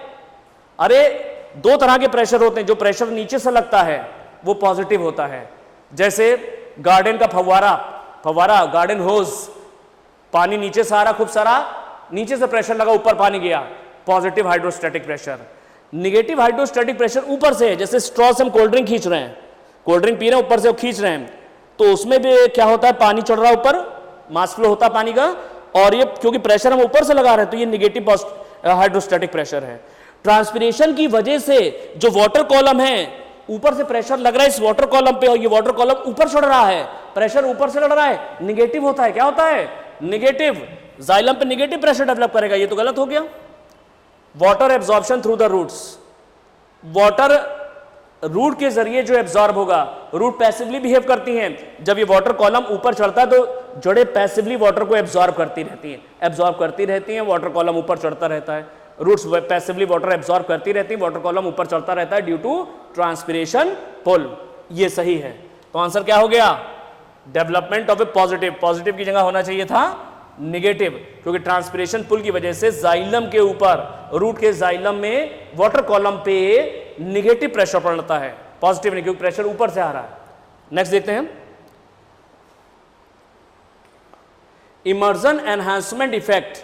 अरे दो तरह के प्रेशर होते हैं, जो प्रेशर नीचे से लगता है वो पॉजिटिव होता है, जैसे गार्डन का फव्वारा गार्डन होज, पानी नीचे से आ रहा खूब सारा, नीचे से प्रेशर लगा, ऊपर पानी गया, positive hydrostatic pressure. Negative hydrostatic pressure ऊपर से है, जैसे स्ट्रॉ से हम कोल्ड ड्रिंक खींच रहे हैं, कोल्ड ड्रिंक पी रहे हैं, ऊपर से खींच रहे हैं, तो उसमें भी क्या होता है, पानी चढ़ रहा है ऊपर, मास फ्लो होता है पानी का, और ये क्योंकि प्रेशर हम ऊपर से लगा रहे हैं तो ये निगेटिव हाइड्रोस्टैटिक प्रेशर है। ट्रांसपिरेशन की वजह से जो वाटर कॉलम है, ऊपर से प्रेशर लग रहा है इस वाटर कॉलम पे और ये वाटर कॉलम ऊपर चढ़ रहा है, प्रेशर ऊपर से लड़ रहा है, निगेटिव होता है। क्या होता है? निगेटिव। जाइलम पे निगेटिव प्रेशर डेवलप करेगा, ये तो गलत हो गया। Water absorption through the roots, water root के जरिए जो एब्जॉर्ब होगा, रूट पैसिवली बिहेव करती हैं। जब ये वाटर कॉलम ऊपर चढ़ता है तो जड़ें पैसिवली वाटर को एब्जॉर्ब करती रहती हैं, वाटर कॉलम ऊपर चढ़ता रहता है। रूट्स पैसिवली वाटर एब्जॉर्ब करती रहती हैं, वाटर कॉलम ऊपर चढ़ता रहता है ड्यू टू ट्रांसपिरेशन पुल। ये सही है। तो आंसर क्या हो गया? Development of a positive. Positive की जगह होना चाहिए था निगेटिव, क्योंकि ट्रांसपिरेशन पुल की वजह से जाइलम के ऊपर, रूट के जाइलम में वाटर कॉलम पे निगेटिव प्रेशर पड़ता है, पॉजिटिव नहीं, क्योंकि प्रेशर ऊपर से आ रहा है। नेक्स्ट देखते हैं, Emerson enhancement effect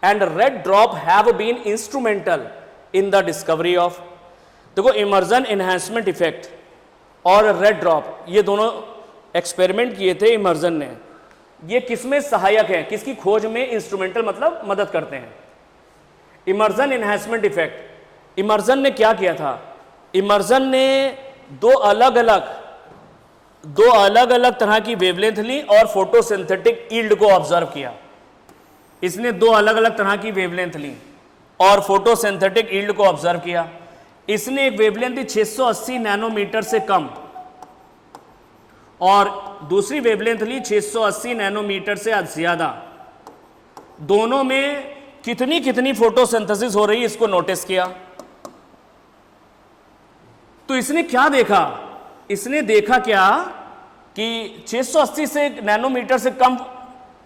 and red drop have been instrumental in the discovery of. देखो, इमर्जन एनहांसमेंट इफेक्ट और रेड ड्रॉप, ये दोनों एक्सपेरिमेंट किए थे इमर्जन ने। ये किसमें सहायक है? किसकी खोज में इंस्ट्रूमेंटल मतलब मदद करते हैं। इमर्जन एनहांसमेंट इफेक्ट, इमर्जन ने क्या किया था? इमर्जन ने दो अलग अलग तरह की वेवलेंथ ली और फोटोसिंथेटिक यील्ड को ऑब्जर्व किया। इसने दो अलग अलग तरह की वेवलेंथ ली और फोटोसिंथेटिक यील्ड को ऑब्जर्व किया। इसने एक वेवलेंथ थी 680 नैनोमीटर से कम और दूसरी वेवलेंथ ली 680 नैनोमीटर से ज्यादा। दोनों में कितनी कितनी फोटोसिंथेसिस हो रही है इसको नोटिस किया। तो इसने क्या देखा? इसने देखा क्या कि 680 से नैनोमीटर से कम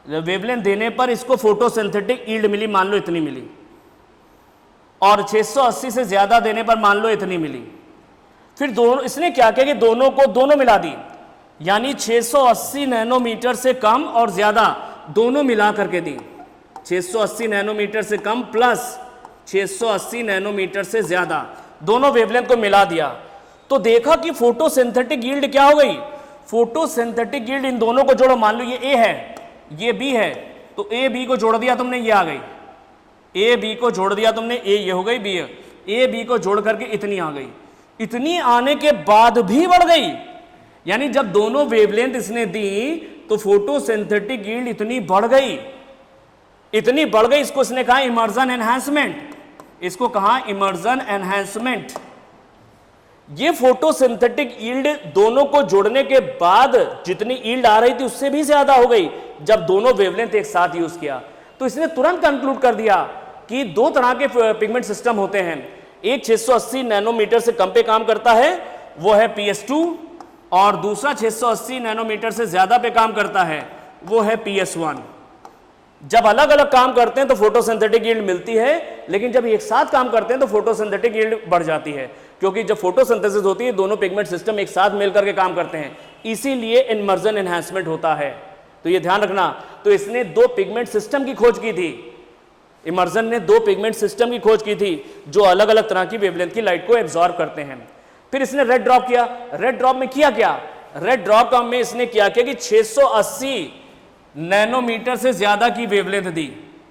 वेवलेंथ देने पर इसको फोटोसिंथेटिक यील्ड मिली, मान लो इतनी मिली, और 680 से ज्यादा देने पर मान लो इतनी मिली। फिर दोनों, इसने क्या किया कि दोनों मिला दी, यानी 680 नैनोमीटर से कम और ज्यादा दोनों मिला करके दी। 680 नैनोमीटर से कम प्लस 680 नैनोमीटर से ज्यादा, दोनों वेवलेंथ को मिला दिया। तो देखा कि फोटोसिंथेटिक यील्ड क्या हो गई? फोटोसिंथेटिक यील्ड इन दोनों को जोड़ो, मान लो ये ए है, ये बी है, तो ए बी को जोड़ दिया तुमने, ये आ गई। ए बी को जोड़ दिया तुमने, ए ये हो गई, बी है, ए बी को जोड़ करके इतनी आ गई। इतनी आने के बाद भी बढ़ गई, यानी जब दोनों वेवलेंथ इसने दी तो फोटोसिंथेटिक यील्ड इतनी बढ़ गई, इतनी बढ़ गई। इसको इसने कहा इमर्जन एनहांसमेंट, इसको कहा इमर्जन एनहांसमेंट। ये फोटोसिंथेटिक यील्ड दोनों को जोड़ने के बाद जितनी यील्ड आ रही थी उससे भी ज्यादा हो गई जब दोनों वेवलेंथ एक साथ यूज किया। तो इसने तुरंत कंक्लूड कर दिया कि दो तरह के पिगमेंट सिस्टम होते हैं, एक 680 नैनोमीटर से कम पे काम करता है, वो है PS2, और दूसरा 680 नैनोमीटर से ज्यादा पे काम करता है, वो है PS1। जब अलग अलग काम करते हैं तो फोटोसिंथेटिक यील्ड मिलती है, लेकिन जब एक साथ काम करते हैं तो फोटोसिंथेटिक यील्ड बढ़ जाती है, क्योंकि जब फोटोसिंथेसिस होती है दोनों पिगमेंट सिस्टम एक साथ मिलकर के काम करते हैं, इसीलिए इमर्जन एनहांसमेंट होता है। तो ये ध्यान रखना। तो इसने दो पिगमेंट सिस्टम की खोज की थी, इमर्जन ने दो पिगमेंट सिस्टम की खोज की थी जो अलग अलग तरह की वेवलेंथ की लाइट को एब्जॉर्ब करते हैं। फिर इसने रेड ड्रॉप किया। रेड ड्रॉप में किया क्या? रेड ड्रॉप का में इसने किया कि 680 नैनोमीटर से ज्यादा की वेवलेंथ दी।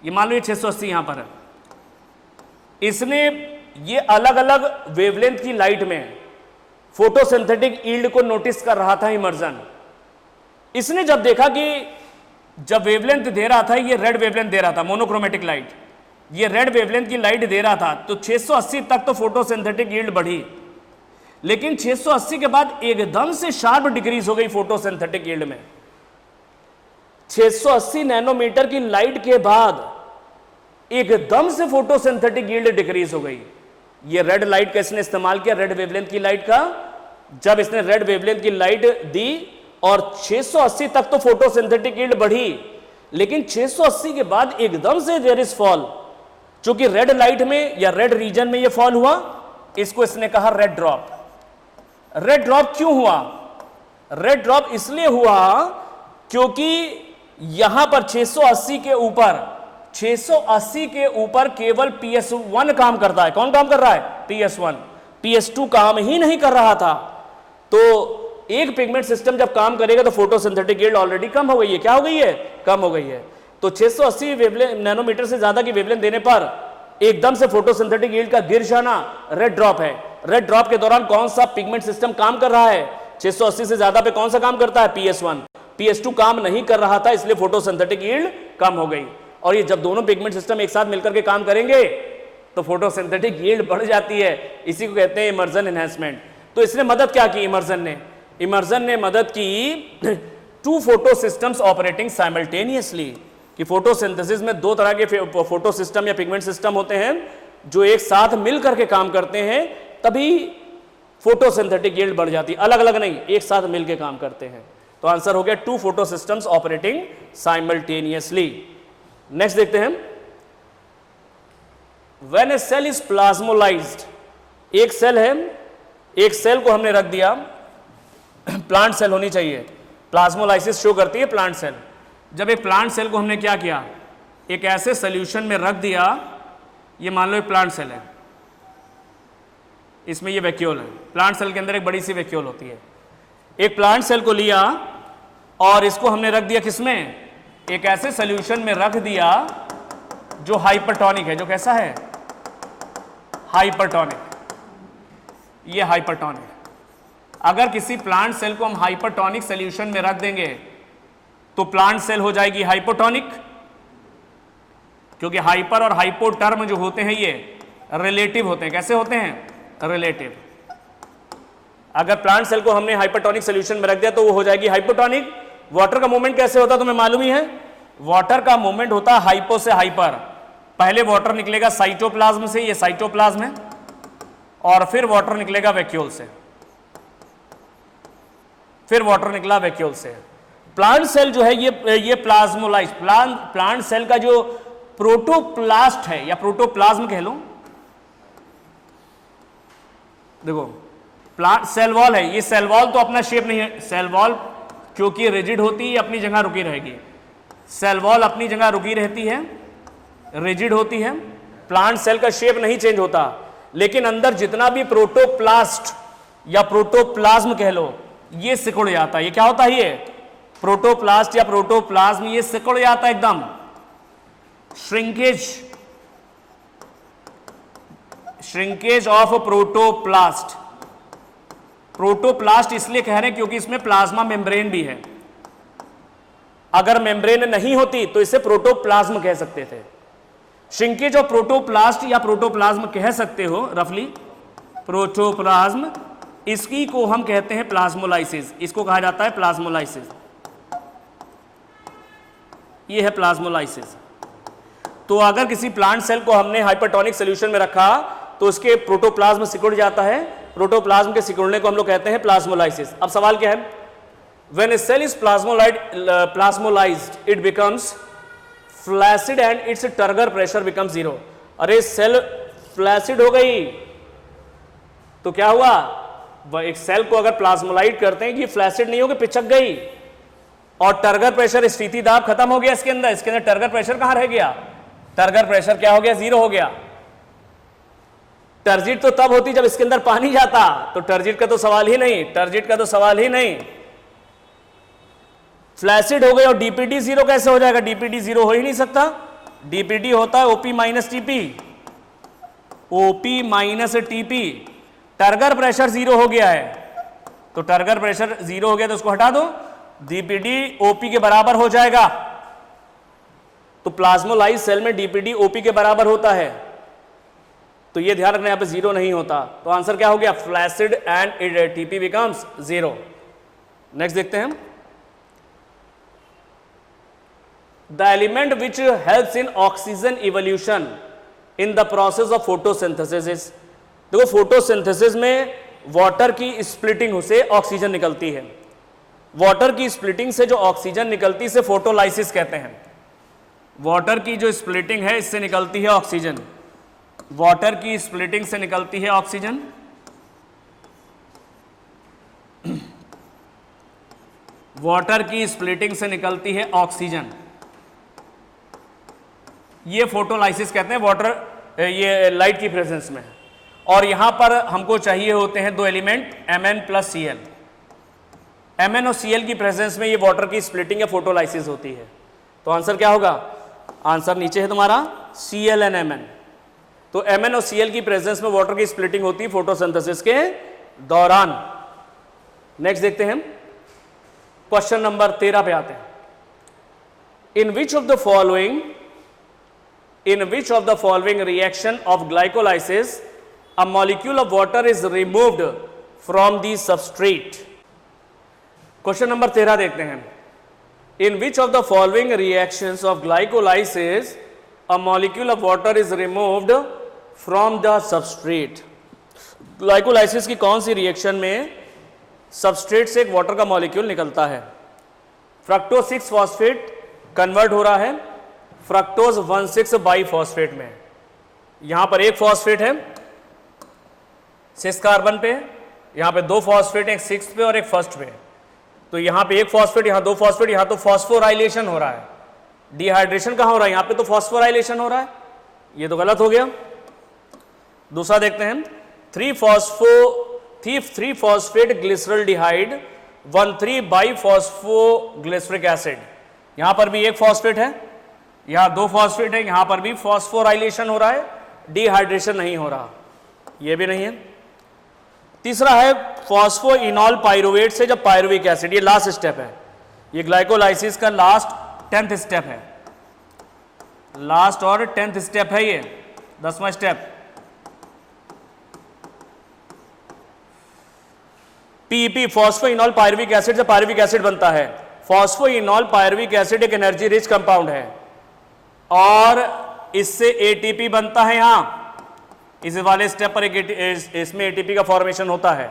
ये मान लो ये 680 यहां पर है, इसने ये अलग अलग वेवलेंथ की लाइट में फोटोसिंथेटिक यील्ड को नोटिस कर रहा था इमर्जन। इसने जब देखा कि जब वेवलेंथ दे रहा था, ये रेड वेवलेंथ दे रहा था, मोनोक्रोमेटिक लाइट, ये रेड वेवलेंथ की लाइट दे रहा था, तो 680 तक तो फोटोसिंथेटिक यील्ड बढ़ी, लेकिन 680 के बाद एकदम से शार्प डिक्रीज हो गई फोटोसिंथेटिक यील्ड में। 680 नैनोमीटर की लाइट के बाद एकदम से फोटोसिंथेटिक यील्ड डिक्रीज हो गई। ये रेड लाइट का इसने इस्तेमाल किया, रेड वेवलेंथ की लाइट का। जब इसने रेड वेवलेंथ की लाइट दी और 680 तक तो फोटोसिंथेटिक यील्ड बढ़ी, लेकिन 680 के बाद एकदम से देयर इज फॉल। चूंकि रेड लाइट में या रेड रीजन में ये फॉल हुआ, इसको इसने कहा रेड ड्रॉप। रेड ड्रॉप क्यों हुआ? रेड ड्रॉप इसलिए हुआ क्योंकि यहां पर 680 के ऊपर केवल PS1 काम करता है। कौन काम कर रहा है? PS1। PS2 काम ही नहीं कर रहा था। तो एक पिगमेंट सिस्टम जब काम करेगा तो फोटोसिंथेटिक यील्ड ऑलरेडी कम हो गई है। क्या हो गई है? कम हो गई है। तो 680 वेवलेंथ नैनोमीटर से ज्यादा की वेवलेंथ देने पर एकदम से फोटोसिंथेटिक यील्ड का गिर जाना रेड ड्रॉप है। रेड ड्रॉप के दौरान कौन सा पिगमेंट सिस्टम काम कर रहा है? 680 से ज्यादा पे कौन सा काम करता है? PS1। PS2 काम नहीं कर रहा था, इसलिए फोटोसिंथेटिक यील्ड कम हो गई। और ये जब दोनों पिगमेंट सिस्टम एक साथ मिलकर के काम करेंगे तो फोटोसिंथेटिक यील्ड बढ़ जाती है। इसी को कहते हैं इमर्जन एनहांसमेंट। तो इसने मदद क्या की? इमर्जन ने मदद की two photosystems operating simultaneously, कि फोटोसिंथेसिस में दो तरह के फोटो सिस्टम या पिगमेंट सिस्टम होते हैं जो एक साथ मिल करके काम करते हैं, तभी फोटोसिंथेटिक यील्ड बढ़ जाती है। अलग अलग नहीं, एक साथ मिलकर काम करते हैं। तो आंसर हो गया two photosystems operating simultaneously. Next देखते हैं, when a cell is plasmolysed, एक सेल है, एक सेल को हमने रख दिया, प्लांट सेल होनी चाहिए, प्लाज्मोलाइसिस शो करती है प्लांट सेल। जब एक प्लांट सेल को हमने क्या किया, एक ऐसे सोल्यूशन में रख दिया, ये मान लो एक प्लांट सेल है, इसमें ये वैक्यूल है, प्लांट सेल के अंदर एक बड़ी सी वैक्यूल होती है। एक प्लांट सेल को लिया और इसको हमने रख दिया किसमें? एक ऐसे सोल्यूशन में रख दिया जो हाइपरटोनिक है। जो कैसा है? हाइपरटोनिक। ये हाइपरटोनिक। अगर किसी प्लांट सेल को हम हाइपरटोनिक सोल्यूशन में रख देंगे तो प्लांट सेल हो जाएगी हाइपोटोनिक, क्योंकि हाइपर और हाइपो टर्म जो होते हैं ये रिलेटिव होते हैं। कैसे होते हैं? रिलेटिव। अगर प्लांट सेल को हमने हाइपरटोनिक सोल्यूशन में रख दिया तो वो हो जाएगी हाइपोटोनिक। वाटर का मूवमेंट कैसे होता है तुम्हें मालूम ही है? वाटर का मूवमेंट होता है हाइपो से हाइपर। पहले वाटर निकलेगा साइटोप्लाज्म से, ये साइटोप्लाज्म है, और फिर वाटर निकलेगा वैक्यूल से, फिर वाटर निकला वैक्यूल से। प्लांट सेल जो है ये प्लाज्मोलाइज, प्लांट सेल का जो प्रोटोप्लास्ट है या प्रोटोप्लाज्म कह लो, देखो प्लांट सेल वॉल है, ये सेल वॉल तो अपना शेप नहीं है, सेल वॉल क्योंकि रिजिड होती है अपनी जगह रुकी रहेगी, सेल वॉल अपनी जगह रुकी रहती है, रिजिड होती है, प्लांट सेल का शेप नहीं चेंज होता। लेकिन अंदर जितना भी प्रोटोप्लास्ट या प्रोटोप्लाज्म कह लो, ये सिकुड़ जाता है। ये क्या होता है? ये प्रोटोप्लास्ट या प्रोटोप्लाज्म ये सिकुड़ जाता है एकदम, श्रिंकेज ऑफ प्रोटोप्लास्ट। प्रोटोप्लास्ट इसलिए कह रहे हैं क्योंकि इसमें प्लाज्मा मेम्ब्रेन भी है। अगर मेम्ब्रेन नहीं होती तो इसे प्रोटोप्लाज्म कह सकते थे। श्रिंकेज ऑफ प्रोटोप्लास्ट या प्रोटोप्लाज्म कह सकते हो रफली, प्रोटोप्लाज्म, इसकी को हम कहते हैं प्लाज्मोलाइसिस। इसको कहा जाता है प्लाज्मोलाइसिस। ये है प्लाज्मोलाइसिस। तो अगर किसी प्लांट सेल को हमने हाइपरटोनिक सोल्यूशन में रखा तो उसके प्रोटोप्लाज्म सिकुड़ जाता है, प्रोटोप्लाज्म के सिकुड़ने को हम लोग कहते हैं प्लाज्मोलाइसिस। अब सवाल क्या है? When a cell is plasmolysed it becomes flaccid and its turgor pressure becomes 0। अरे सेल फ्लैसिड हो गई तो क्या हुआ? एक सेल को अगर प्लाज्मोलाइट करते हैं कि फ्लैसिड नहीं होगी, पिचक गई, और टर्गर प्रेशर स्थिति दाब खत्म हो गया इसके अंदर टर्गर प्रेशर कहां रह गया? टर्गर प्रेशर क्या हो गया? 0 हो गया। टर्जिट तो तब होती जब इसके अंदर पानी जाता, तो टर्जिट का तो सवाल ही नहीं, टर्जिट का तो सवाल ही नहीं। फ्लैसिड हो गई और डीपीडी 0 कैसे हो जाएगा? डीपीडी 0 हो ही नहीं सकता। डीपीडी होता है OP minus TP, OP minus TP. Turgor pressure 0 हो गया है, तो टर्गर प्रेशर 0 हो गया तो उसको हटा दो, डीपीडी ओपी के बराबर हो जाएगा। तो प्लाज्मोलाइज सेल में डीपीडी ओपी के बराबर होता है, तो ये ध्यान रखना, यहां पे 0 नहीं होता। तो आंसर क्या हो गया? Flaccid and TP becomes 0। Next देखते हैं, the element which helps in oxygen evolution in the process of photosynthesis. देखो फोटोसिंथेसिस में वाटर की स्प्लिटिंग से ऑक्सीजन निकलती है, वाटर की स्प्लिटिंग से जो ऑक्सीजन निकलती है फोटोलाइसिस कहते हैं। वाटर की जो स्प्लिटिंग है इससे निकलती है ऑक्सीजन, वाटर की स्प्लिटिंग से निकलती है ऑक्सीजन, वाटर की स्प्लिटिंग से निकलती है ऑक्सीजन, ये फोटोलाइसिस कहते हैं वाटर ये लाइट की प्रेजेंस में। और यहां पर हमको चाहिए होते हैं दो element Mn plus Cl। Mn और Cl की प्रेजेंस में ये वाटर की स्प्लिटिंग या फोटोलाइसिस होती है। तो आंसर क्या होगा? आंसर नीचे है तुम्हारा Cl एंड Mn। तो Mn और Cl की प्रेजेंस में वाटर की स्प्लिटिंग होती है फोटोसिंथेसिस के दौरान। नेक्स्ट देखते हैं, क्वेश्चन नंबर 13 पे आते हैं। In which of the following reaction of glycolysis a molecule of water is removed from the substrate. Question number 13 देखते हैं। In which of the following reactions of glycolysis a molecule of water is removed from the substrate? Glycolysis की कौन सी reaction में substrate से एक water का molecule निकलता है? फ्रक्टोज 6 फॉस्फेट कन्वर्ट हो रहा है फ्रक्टोज 1,6 बाइफॉस्फेट में। यहां पर एक फॉस्फेट है 6 कार्बन पे, यहां पे 2 फॉस्फेट, एक 6 पे और एक फर्स्ट पे। तो यहां पे एक फॉस्फेट, यहां 2 फॉस्फेट, यहां तो फॉस्फोराइलेशन हो रहा है। डिहाइड्रेशन कहां हो रहा है? यहां पे तो फॉस्फोराइलेशन हो रहा है, ये तो गलत हो गया। दूसरा देखते हैं, 3 फॉस्फेट ग्लिसरल्डिहाइड 1,3 बाइफॉस्फोग्लिसरिक एसिड। यहां पर भी एक फॉस्फेट है, यहां 2 फॉस्फेट है, यहां पर भी फॉस्फोराइलेशन हो रहा है, डिहाइड्रेशन नहीं हो रहा, ये भी नहीं है। तीसरा है फॉस्फोइनॉल पाइरुवेट से जब पायरुविक एसिड, ये लास्ट स्टेप है, ये ग्लाइकोलाइसिस का लास्ट 10th स्टेप है, लास्ट और 10th स्टेप है, ये 10वां step. PP phosphoenol pyruvic acid से पायरुविक एसिड बनता है। फॉस्फोइनॉल पायरुविक एसिड एक एनर्जी रिच कंपाउंड है और इससे एटीपी बनता है। यहां इस वाले स्टेप पर इसमें एटीपी का फॉर्मेशन होता है,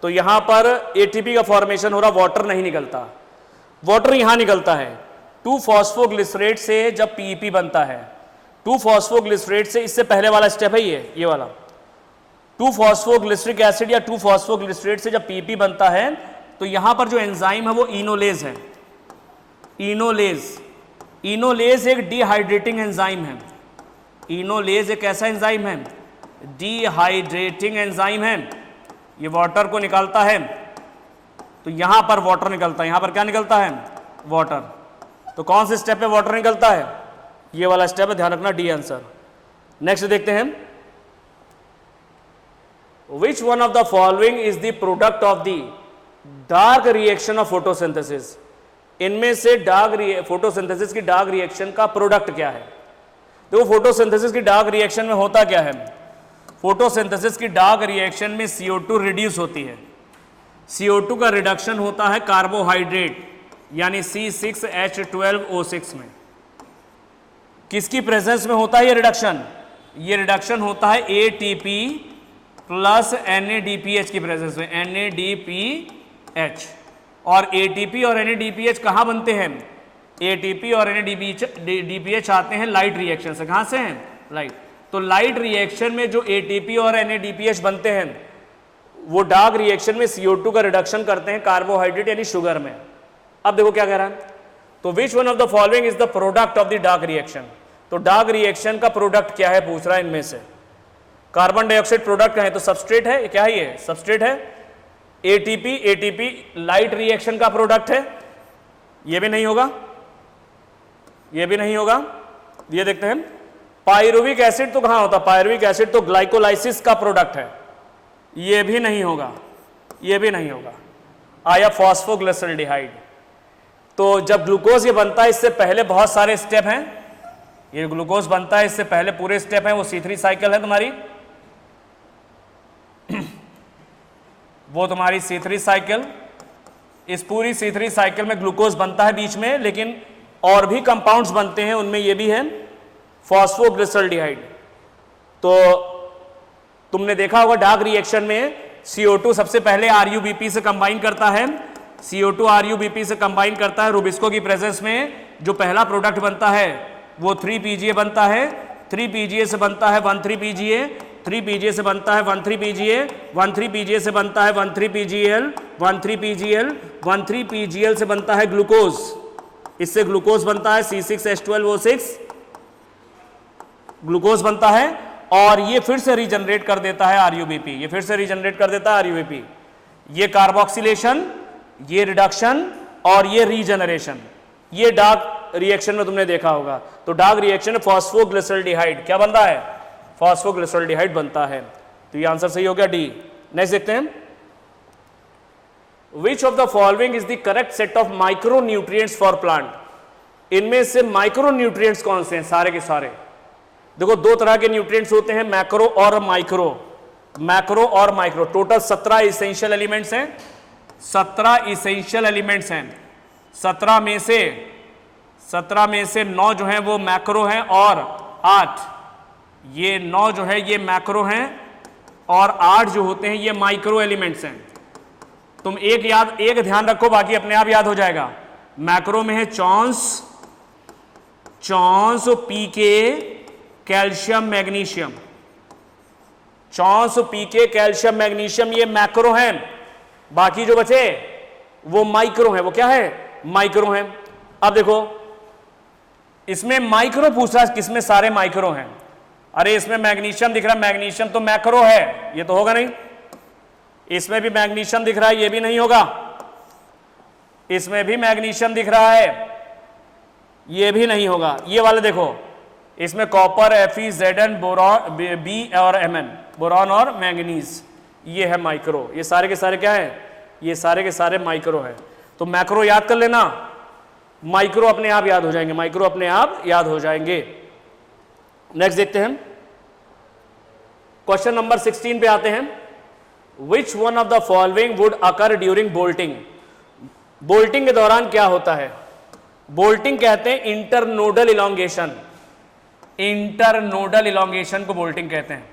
तो यहां पर एटीपी का फॉर्मेशन हो रहा, वाटर नहीं निकलता, वाटर यहां निकलता है। 2 फॉस्फोग्लिसरेट से जब पीईपी बनता है, 2 फॉस्फोग्लिसरेट से, इससे पहले वाला स्टेप है ये वाला, 2 फॉस्फोग्लिसरिक एसिड या 2 फॉस्फोग्लिसरेट से जब पीईपी बनता है, तो यहां पर जो एंजाइम है वो इनोलेज है। इनोलेज एक डिहाइड्रेटिंग एंजाइम है। इनोलेज एक ऐसा एंजाइम है, डिहाइड्रेटिंग एंजाइम है, ये वाटर को निकालता है। तो यहां पर वाटर निकलता है, यहां पर क्या निकलता है? वाटर। तो कौन से स्टेप पे वाटर निकलता है? ये वाला स्टेप है, ध्यान रखना, डी आंसर। नेक्स्ट देखते हैं, which one of the following is the product of the dark reaction of photosynthesis. इनमें से फोटोसिंथेसिस की डार्क रिएक्शन का प्रोडक्ट क्या है? देखो फोटोसिंथेसिस की डार्क रिएक्शन में होता क्या है? फोटोसिंथेसिस की डार्क रिएक्शन में CO2 रिड्यूस होती है। CO2 का रिडक्शन होता है कार्बोहाइड्रेट यानी C6H12O6 में। किसकी प्रेजेंस में होता है ये रिडक्शन? ये रिडक्शन होता है ATP प्लस NADPH की प्रेजेंस में, NADPH। और ATP और NADPH कहाँ बनते हैं? ATP और NADPH आते हैं लाइट रिएक्शन से। कहाँ से हैं? लाइट। तो लाइट रिएक्शन में जो ATP और NADPH बनते हैं वो डार्क रिएक्शन में CO2 का रिडक्शन करते हैं कार्बोहाइड्रेट यानी शुगर में। अब देखो क्या कह रहा है, तो which one of the following is the product of the dark reaction. तो डार्क रिएक्शन का प्रोडक्ट क्या है पूछ रहा है इनमें से। कार्बन डाइऑक्साइड प्रोडक्ट है तो सबस्ट्रेट है, क्या है ये? सबस्ट्रेट है। ATP लाइट रिएक्शन का प्रोडक्ट है, ये भी नहीं होगा, ये भी नहीं होगा। ये देखते हैं, पायरुविक एसिड तो कहां होता? पायरुविक एसिड तो ग्लाइकोलाइसिस का प्रोडक्ट है, ये भी नहीं होगा, ये भी नहीं होगा। आया फॉस्फोग्लिसरल्डिहाइड। तो जब ग्लूकोज ये बनता है इससे पहले बहुत सारे स्टेप हैं, ये ग्लूकोज बनता है इससे पहले पूरे स्टेप हैं, वो C3 साइकिल है तुम्हारी, वो तुम्हारी C3 साइकिल। इस पूरी C3 साइकिल में ग्लूकोज बनता है बीच में, लेकिन और भी कंपाउंड्स बनते हैं, उनमें ये भी है फॉस्फोग्लिसरल्डिहाइड। तो तुमने देखा होगा डार्क रिएक्शन में CO2 सबसे पहले RuBP से कंबाइन करता है, CO2 RuBP से कंबाइन करता है, रुबिस्को की प्रेजेंस में जो पहला प्रोडक्ट बनता है वो 3PGA बनता है, 3PGA से बनता है 13PGA, 3PGA से बनता है 13PGA, 13PGA से बनता है 13PGL, 13PGL, 13PGL से बनता है ग्लूकोज, इससे ग्लूकोज बनता है C6H12O6, ग्लूकोज बनता है और ये फिर से रीजनरेट कर देता है RuBP, ये फिर से रीजनरेट कर देता है RuBP। ये कार्बोक्सिलेशन, ये रिडक्शन और ये रीजनरेशन, ये डार्क रिएक्शन में तुमने देखा होगा। तो डार्क रिएक्शन में फॉस्फोग्लिसरॉल्डिहाइड क्या बनता है? फॉस्फोग्लिसरॉल्डिहाइड बनता है। तो ये आंसर सही हो गया डी। नेक्स्ट देखते हैं, which of the following is the correct set of micronutrients for plant? इनमें से माइक्रोन्यूट्रिएंट्स कौन से हैं? सारे के सारे देखो, दो तरह के न्यूट्रिएंट्स होते हैं, मैक्रो और माइक्रो। मैक्रो और माइक्रो, टोटल 17 इसेंशियल एलिमेंट्स हैं। 17 इसेंशियल एलिमेंट्स हैं। 17 में से 9 जो हैं वो मैक्रो हैं और 8 ये 9 जो है ये मैक्रो हैं और 8 जो होते हैं ये माइक्रो एलिमेंट्स हैं। तुम एक ध्यान रखो, बाकी अपने आप याद हो जाएगा। मैक्रो में है चॉन्स, पीके, कैल्शियम, मैग्नीशियम। चॉन्स, पीके, कैल्शियम, मैग्नीशियम ये मैक्रो हैं। बाकी जो बचे वो माइक्रो हैं। वो क्या है? माइक्रो हैं। अब देखो, इसमें माइक्रो पूछ रहा है, किसमें सारे माइक्रो हैं? अरे इसमें मैग्नीशियम दिख रहा है, मैग्नीशियम तो मैक्रो है, ये तो होगा नहीं। इसमें भी मैग्नीशियम दिख रहा है, ये भी नहीं होगा। इसमें भी मैग्नीशियम दिख रहा है, ये भी नहीं होगा। ये वाले देखो, इसमें copper, Fe, Zn, boron, B और Mn, बोरॉन और मैंगनीज, ये है माइक्रो। ये सारे के सारे क्या है? ये सारे के सारे माइक्रो है। तो मैक्रो याद कर लेना, माइक्रो अपने आप याद हो जाएंगे, माइक्रो अपने आप याद हो जाएंगे। नेक्स्ट देखते हैं, क्वेश्चन नंबर 16 पे आते हैं। Which one of the following would occur during bolting? Bolting के दौरान क्या होता है? बोल्टिंग कहते हैं इंटरनोडल इलॉन्गेशन। इंटरनोडल इलॉन्गेशन को बोल्टिंग कहते हैं।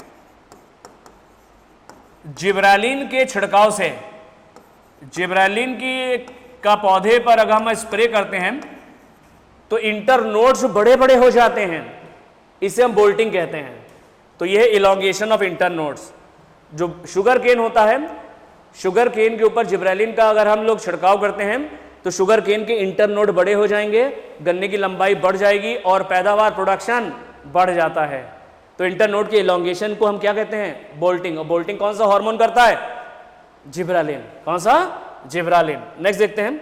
जिब्रेलिन के छिड़काव से, जिब्रेलिन की का पौधे पर अगर हम स्प्रे करते हैं तो इंटरनोड्स बड़े बड़े हो जाते हैं, इसे हम बोल्टिंग कहते हैं। तो यह इलॉन्गेशन ऑफ इंटरनोड्स। जो शुगर केन होता है, शुगर केन के ऊपर जिब्रेलिन का अगर हम लोग छिड़काव करते हैं तो शुगर केन के इंटरनोड बड़े हो जाएंगे, गन्ने की लंबाई बढ़ जाएगी और पैदावार, प्रोडक्शन बढ़ जाता है। तो इंटरनोड के इलॉन्गेशन को हम क्या कहते हैं? बोल्टिंग। और बोल्टिंग कौन सा हार्मोन करता है? जिब्रेलिन। कौन सा? जिब्रेलिन। नेक्स्ट देखते हैं,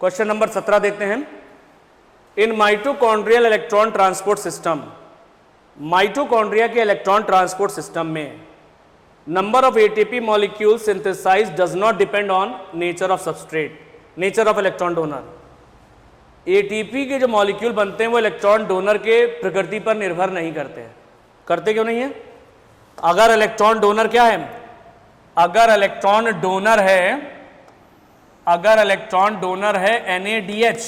क्वेश्चन नंबर 17 देखते हैं। In mitochondrial electron transport system, mitochondria के इलेक्ट्रॉन ट्रांसपोर्ट सिस्टम में number of ATP molecule synthesise does not depend on nature of substrate, nature of electron donor. ATP के जो मॉलिक्यूल बनते हैं वो इलेक्ट्रॉन डोनर के प्रकृति पर निर्भर नहीं करते हैं। करते क्यों नहीं है? अगर इलेक्ट्रॉन डोनर क्या है? अगर इलेक्ट्रॉन डोनर है, अगर इलेक्ट्रॉन डोनर है NADH,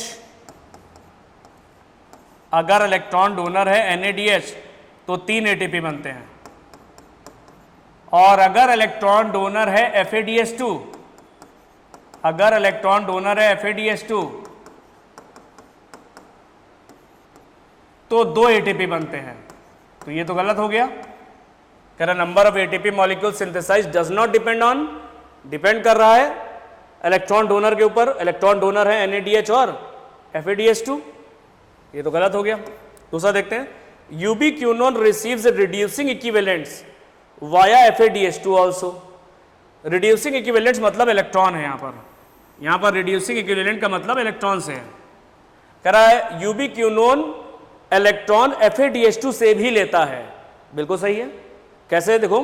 अगर इलेक्ट्रॉन डोनर है NADH तो 3 एटीपी बनते हैं। और अगर इलेक्ट्रॉन डोनर है FADH2, अगर इलेक्ट्रॉन डोनर है FADH2 तो 2 एटीपी बनते हैं। तो ये तो गलत हो गया। कह रहा number of ATP molecule synthesise does not depend on, depend कर रहा है इलेक्ट्रॉन डोनर के ऊपर। इलेक्ट्रॉन डोनर है NADH और FADH2, ये तो गलत हो गया। दूसरा देखते हैं, यूबिक्विनोन receives reducing equivalents via FADH2 also. Reducing equivalents मतलब इलेक्ट्रॉन है यहाँ पर रिड्यूसिंग इक्विवेलेंट का मतलब इलेक्ट्रॉन से है। कह रहा है यूबिक्विनोन इलेक्ट्रॉन FADH2 से भी लेता है। बिल्कुल सही है। कैसे? देखो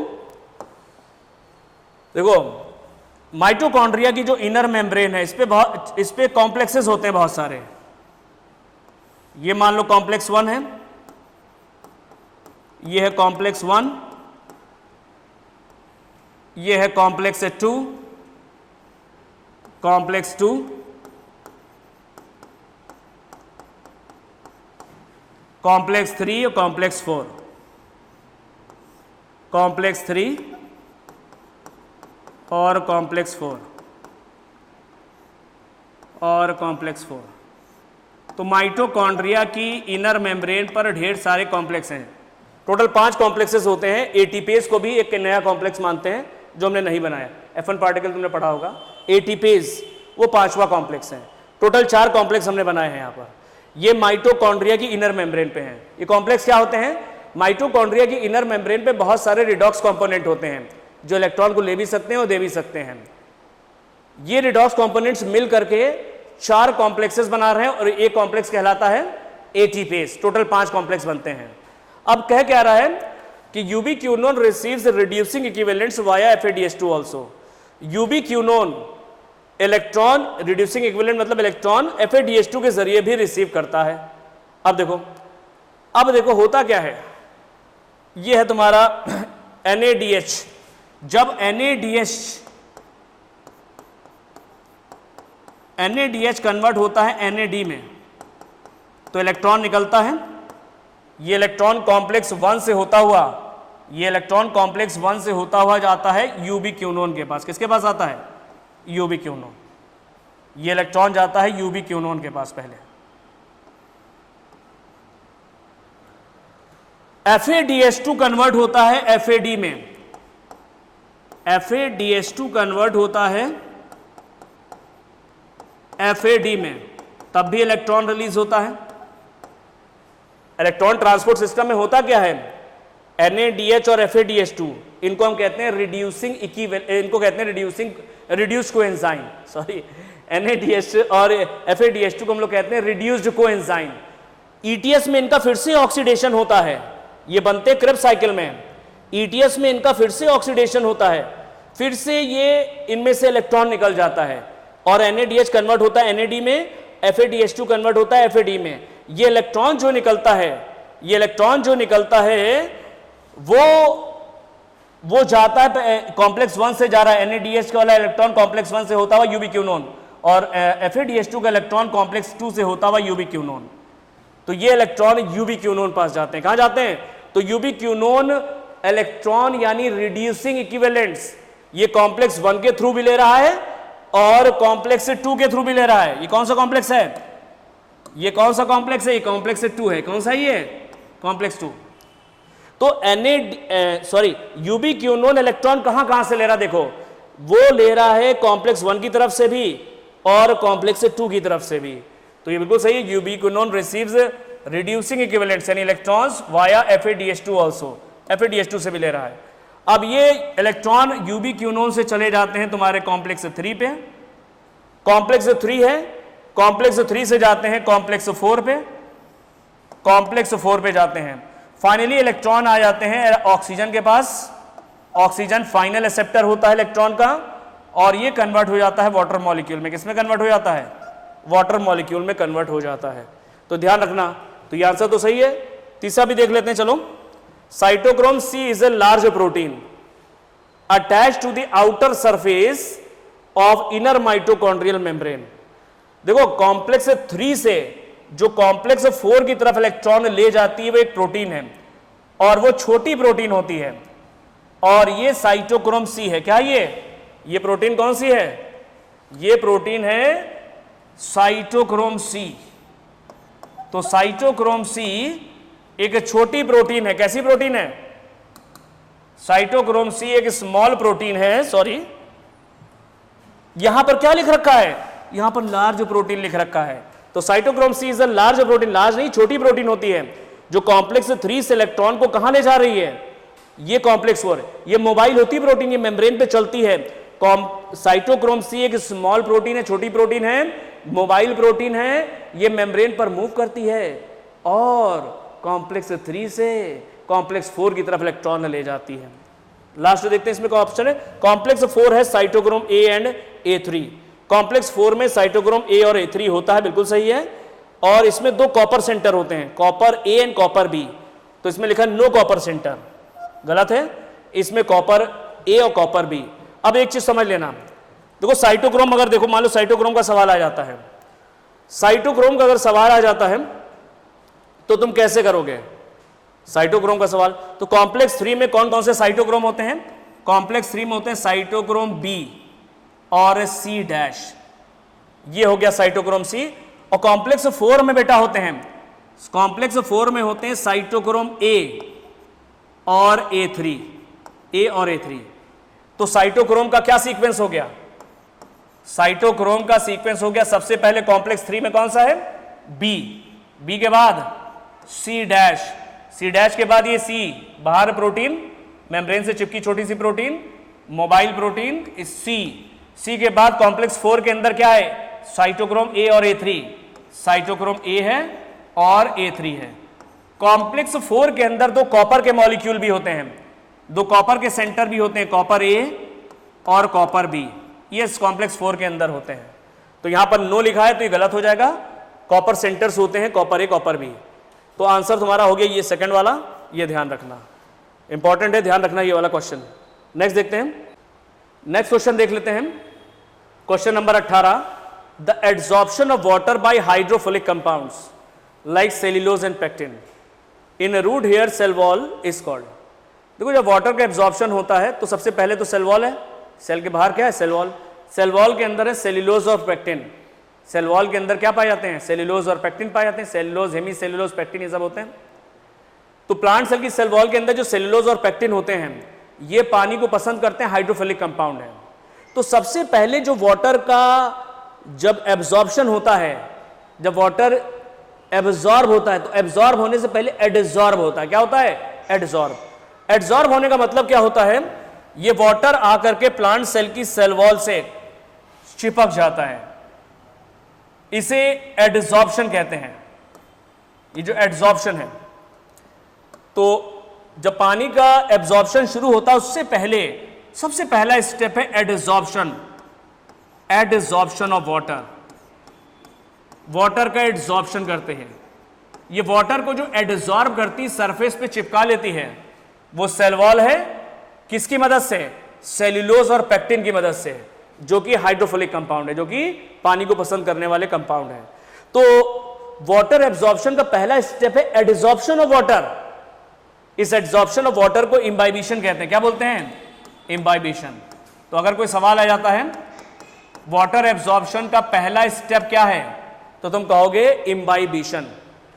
माइटोकॉन्ड्रिया की जो इनर मेम्ब्रेन है, इस पे कॉम्प्लेक्सेस होते हैं बहुत सारे। ये मान लो कॉम्प्लेक्स 1 है, ये है कॉम्प्लेक्स 1, ये है कॉम्प्लेक्स 2, कॉम्प्लेक्स 2, कॉम्प्लेक्स 3 और कॉम्प्लेक्स 4, कॉम्प्लेक्स 3 और कॉम्प्लेक्स 4 और कॉम्प्लेक्स 4। तो माइटोकॉन्ड्रिया की इनर मेम्ब्रेन पर ढेर सारे कॉम्प्लेक्स हैं। टोटल 5 कॉम्प्लेक्सेस होते हैं। एटीपेज को भी एक नया कॉम्प्लेक्स मानते हैं जो हमने नहीं बनाया। F1 पार्टिकल तुमने पढ़ा होगा। एटीपेज वो 5वां कॉम्प्लेक्स है। टोटल 4 कॉम्प्लेक्स हमने बनाए हैं यहाँ पर। ये माइटोकॉन्ड्रिया की इनर मेम्ब्रेन पे हैं। ये कॉम्प्लेक्स क्या होते हैं? माइटोकॉन्ड्रिया की इनर मेम्ब्रेन पे बहुत सारे रिडॉक्स कंपोनेंट होते हैं जो इलेक्ट्रॉन को ले भी सकते हैं और दे भी सकते हैं। ये रिडॉक्स कंपोनेंट्स मिल करके 4 कॉम्प्लेक्सेस बना रहे हैं और एक कॉम्प्लेक्स कहलाता है एटीपेस। टोटल 5 कॉम्प्लेक्स बनते हैं। अब कह क्या रहा है कि ubiquinone receives reducing equivalents via FADH2 also. Ubiquinone electron reducing equivalent मतलब इलेक्ट्रॉन FADH2 के जरिए भी रिसीव करता है। अब देखो होता क्या है, ये है तुम्हारा NADH। जब NADH कन्वर्ट होता है NAD में तो इलेक्ट्रॉन निकलता है। ये इलेक्ट्रॉन कॉम्प्लेक्स 1 से होता हुआ जाता है यूबीक्विनोन के पास। किसके पास आता है? यूबीक्विनोन। ये इलेक्ट्रॉन जाता है यूबीक्विनोन के पास पहले। FADH2 कन्वर्ट होता है FAD में। FADH2 कन्वर्ट होता है FAD में, तब भी इलेक्ट्रॉन रिलीज होता है। इलेक्ट्रॉन ट्रांसपोर्ट सिस्टम में होता क्या है, NADH और FADH2 इनको हम कहते हैं रिड्यूस्ड कोएंजाइम। सॉरी, NADH और FADH2 को हम लोग कहते हैं रिड्यूस्ड कोएंजाइम। ETS में इनका फिर से ऑक्सीडेशन होता है, ये बनते क्रेब्स साइकिल में। ETS में इनका फिर से ऑक्सीडेशन होता है, फिर से ये इनमें से इलेक्ट्रॉन निकल जाता है और NADH कन्वर्ट होता है NAD में, FADH2 कन्वर्ट होता है FAD में। ये इलेक्ट्रॉन जो निकलता है वो जाता है कॉम्प्लेक्स 1 से जा रहा है। NADH का वाला इलेक्ट्रॉन कॉम्प्लेक्स 1 से होता हुआ यूबीक्विनोन और FADH2 का इलेक्ट्रॉन कॉम्प्लेक्स 2 से होता हुआ यूबीक्विनोन। तो ये इलेक्ट्रॉन यूबीक्विनोन पास जाते हैं। कहां जाते हैं? तो यूबीक्विनोन इलेक्ट्रॉन यानी रिड्यूसिंग इक्विवेलेंट्स ये कॉम्प्लेक्स 1 के थ्रू भी ले रहा है और कॉम्प्लेक्स 2 के थ्रू भी ले रहा है। ये कौन सा कॉम्प्लेक्स है? ये कॉम्प्लेक्स 2 है। कौन सा ये? कॉम्प्लेक्स 2। तो यूबीक्विनोन इलेक्ट्रॉन कहां से ले रहा? देखो, वो ले रहा है कॉम्प्लेक्स 1 की तरफ से भी और कॉम्प्लेक्स 2 की तरफ से भी। तो ये बिल्कुल सही है। यूबीक्विनोन रिसीव्स रिड्यूसिंग इक्विवेलेंट्स यानी electrons via FADH2 also. FADH2 से भी ले रहा है। अब ये इलेक्ट्रॉन यूबीक्विनोन से चले जाते हैं तुम्हारे कॉम्प्लेक्स 3 पे। कॉम्प्लेक्स 3 है, कॉम्प्लेक्स 3 से जाते हैं कॉम्प्लेक्स 4 पे, कॉम्प्लेक्स 4 पे जाते हैं। फाइनली इलेक्ट्रॉन आ जाते हैं ऑक्सीजन के पास। ऑक्सीजन फाइनल एक्सेप्टर होता है इलेक्ट्रॉन का और ये कन्वर्ट हो जाता है वाटर मॉलिक्यूल में। किसमें कन्वर्ट हो जाता है? वाटर मॉलिक्यूल में कन्वर्ट हो जाता है। तो ध्यान रखना, तो ये आंसर तो सही है। तीसरा भी देख लेते हैं, चलो। Cytochrome C is a large protein attached to the outer surface of inner mitochondrial membrane. देखो, कॉम्प्लेक्स 3 से जो कॉम्प्लेक्स 4 की तरफ इलेक्ट्रॉन ले जाती है वो एक प्रोटीन है और वो छोटी प्रोटीन होती है और ये साइटोक्रोम C है। क्या ये प्रोटीन कौन सी है? ये प्रोटीन है साइटोक्रोम C। तो साइटोक्रोम C एक छोटी प्रोटीन है। कैसी प्रोटीन है? साइटोक्रोम C एक स्मॉल प्रोटीन है। सॉरी, यहां पर क्या लिख रखा है? यहां पर लार्ज प्रोटीन लिख रखा है। तो cytochrome C is a large protein. Large नहीं, छोटी प्रोटीन होती है जो कॉम्प्लेक्स 3 से इलेक्ट्रॉन को कहां ले जा रही है? ये कॉम्प्लेक्स 4। ये मोबाइल होती प्रोटीन, ये मेम्ब्रेन पे चलती है। साइटोक्रोम C एक स्मॉल प्रोटीन है, छोटी प्रोटीन है, मोबाइल प्रोटीन है, ये मेम्ब्रेन पर मूव करती है और कॉम्प्लेक्स 3 से कॉम्प्लेक्स 4 की तरफ इलेक्ट्रॉन ले जाती है। लास्ट देखते हैं इसमें क्या ऑप्शन है। कॉम्प्लेक्स 4 है cytochrome A and A3। Complex 4 में साइटोक्रोम A और A3 होता है, बिल्कुल सही है। और इसमें 2 कॉपर सेंटर होते हैं, copper A and copper B। तो इसमें लिखा नो कॉपर सेंटर, गलत है। इसमें कॉपर A और कॉपर B। अब एक चीज समझ लेना, देखो साइटोक्रोम, अगर देखो मान लो साइटोक्रोम का सवाल आ जाता है, साइटोक्रोम का अगर सवाल आ जाता है तो तुम कैसे करोगे साइटोक्रोम का सवाल? तो कॉम्प्लेक्स 3 में कौन कौन से साइटोक्रोम होते हैं? कॉम्प्लेक्स 3 में होते हैं साइटोक्रोम B और C', ये हो गया साइटोक्रोम C। और कॉम्प्लेक्स 4 में बेटा होते हैं, कॉम्प्लेक्स 4 में होते हैं साइटोक्रोम A और A3। तो साइटोक्रोम का क्या सीक्वेंस हो गया? साइटोक्रोम का सीक्वेंस हो गया, सबसे पहले कॉम्प्लेक्स 3 में कौन सा है? B के बाद C' के बाद ये C, बाहर प्रोटीन, मेम्ब्रेन से चिपकी छोटी सी प्रोटीन, मोबाइल प्रोटीन, C के बाद कॉम्प्लेक्स 4 के अंदर क्या है? साइटोक्रोम ए और A3, साइटोक्रोम ए है और A3 है। कॉम्प्लेक्स 4 के अंदर दो कॉपर के मॉलिक्यूल भी होते हैं, दो कॉपर के सेंटर भी होते हैं, कॉपर ए और कॉपर बी, ये इस कॉम्प्लेक्स 4 के अंदर होते हैं। तो यहां पर नो लिखा है तो ये गलत हो जाएगा, कॉपर सेंटर्स होते हैं, कॉपर ए कॉपर बी। तो आंसर तुम्हारा हो गया ये सेकंड वाला, ये ध्यान रखना, इंपॉर्टेंट है, ध्यान रखना ये वाला क्वेश्चन। नेक्स्ट देखते हैं, नेक्स्ट क्वेश्चन देख लेते हैं, question number 18, the adsorption of water by hydrophilic compounds like cellulose and pectin in root hair cell wall is called. देखो जब वाटर का एब्जॉर्प्शन होता है तो सबसे पहले तो सेल वॉल है, सेल के बाहर क्या है, सेल वॉल, सेल वॉल के अंदर है सेल्यूलोज और पेक्टिन। सेल वॉल के अंदर क्या पाए जाते हैं, सेल्यूलोज और पेक्टिन पाए जाते हैं, सेल्यूलोज, हेमी सेल्यूलोज, पेक्टिन ये सब होते हैं। तो प्लांट सेल की सेल वॉल के अंदर जो सेल्यूलोज और पेक्टिन होते हैं ये पानी को पसंद करते हैं, हाइड्रोफिलिक कंपाउंड है। तो सबसे पहले जो वाटर का जब एब्जॉर्प्शन होता है, जब वाटर एब्जॉर्ब होता है तो एब्जॉर्ब होने से पहले एडजॉर्ब होता है। क्या होता है, एडजॉर्ब। एडजॉर्ब होने का मतलब क्या होता है, ये वाटर आकर के प्लांट सेल की सेल वॉल से चिपक जाता है, इसे एडजॉर्प्शन कहते हैं। ये जो एडजॉर्प्शन है, तो जब पानी का एब्जॉर्प्शन शुरू होता है उससे पहले सबसे पहला स्टेप है adsorption, adsorption of water. Water का एडजॉर्प्शन करते हैं, ये वाटर को जो एडजॉर्ब करती सरफेस पे चिपका लेती है वो सेल वॉल है, किसकी मदद से, सेल्यूलोज और पेक्टिन की मदद से, जो कि हाइड्रोफिलिक कंपाउंड है, जो कि पानी को पसंद करने वाले कंपाउंड है। तो वाटर एब्जॉर्प्शन का पहला स्टेप है एडजॉर्प्शन ऑफ वाटर। इस एब्जॉर्प्शन ऑफ वाटर को इम्बाइबिशन कहते हैं। क्या बोलते हैं, इम्बाइबिशन। तो अगर कोई सवाल आ जाता है वाटर एब्जॉर्प्शन का पहला स्टेप क्या है, तो तुम कहोगे इम्बाइबिशन।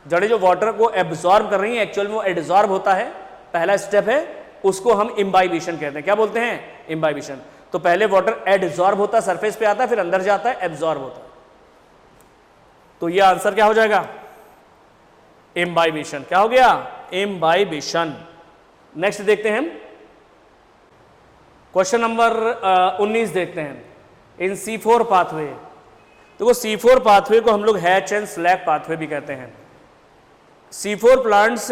जड़े जो वाटर को एब्जॉर्ब कर रही है एक्चुअल में वो एडजॉर्ब होता है, पहला स्टेप है, उसको हम इम्बाइबिशन कहते हैं। क्या बोलते हैं, इम्बाइबिशन। तो पहले वाटर एडजॉर्ब होता है, सरफेस पे आता है, फिर अंदर जाता है, एब्जॉर्ब होता है। तो ये आंसर क्या हो जाएगा, इम्बाइबिशन। क्या हो गया, इम्बाइबिशन। नेक्स्ट देखते हैं, क्वेश्चन नंबर 19 देखते हैं, इन C4 पाथवे। देखो C4 पाथवे को हम लोग हैच एंड स्लैक पाथवे भी कहते हैं। C4 प्लांट्स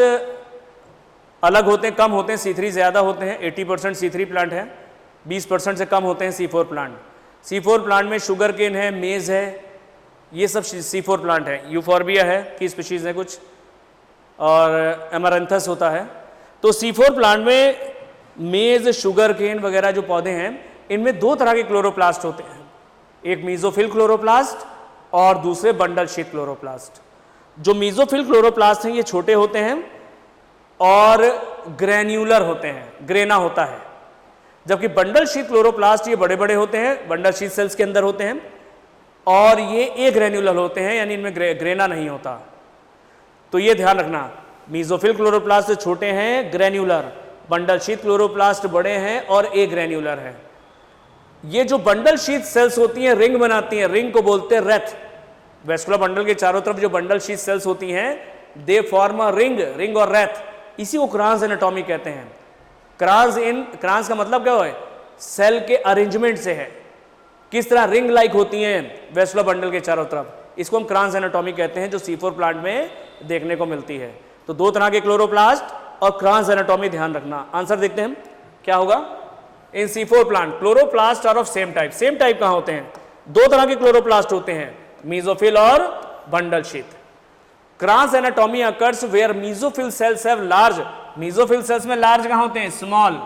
अलग होते हैं, कम होते हैं, C3 ज़्यादा होते हैं। 80% C3 प्लांट है, 20% से कम होते हैं C4 प्लांट। C4 प्लांट में शुगर केन है, मेज़ है, ये सब C4 प्लांट है। यूफॉर्बिया है की स्पीशीज़ है कुछ, और एमरंथस होता है। तो C4 प्लांट में मेज़, शुगर केन वगैरह जो पौधे हैं, इनमें दो तरह के क्लोरोप्लास्ट होते हैं, एक मीजोफिल क्लोरोप्लास्ट और दूसरे बंडल शीट क्लोरोप्लास्ट। जो मीजोफिल क्लोरोप्लास्ट हैं ये छोटे होते हैं और ग्रेन्यूलर होते हैं, ग्रेना होता है, जबकि बंडल शीट क्लोरोप्लास्ट ये बड़े बड़े होते हैं, बंडल शीट सेल्स के अंदर होते हैं, और ये ए ग्रेन्यूलर होते हैं, यानी इनमें ग्रेना नहीं होता। तो ये ध्यान रखना, मीजोफिल क्लोरोप्लास्ट छोटे हैं, ग्रेन्यूलर, बंडल शीट क्लोरोप्लास्ट बड़े हैं और ए ग्रेन्यूलर है। ये जो बंडल शीट सेल्स होती हैं रिंग बनाती हैं, रिंग को बोलते हैं रेथ। वेस्कुलर बंडल के चारों तरफ जो बंडल शीट सेल्स होती हैं they form a ring, ring और रेथ, इसी को क्रांस एनाटॉमी कहते हैं। क्रांस का मतलब क्या है, सेल के अरेंजमेंट से है, किस तरह रिंग लाइक होती हैं वेस्कुलर बंडल के चारों तरफ, इसको हम क्रांस एनाटॉमी कहते हैं, जो C4 प्लांट में देखने को मिलती है। तो दो तरह के क्लोरोप्लास्ट और क्रांस एनाटॉमी ध्यान रखना। आंसर देखते हैं क्या होगा। In C4 plant chloroplast are of same type. Same type कहां होते हैं, दो तरह के क्लोरोप्लास्ट होते हैं, मीजोफिल और bundle sheath. Kranz anatomy occurs where mesophyll cells have large, mesophyll cells में लार्ज कहां होते हैं, स्मॉल,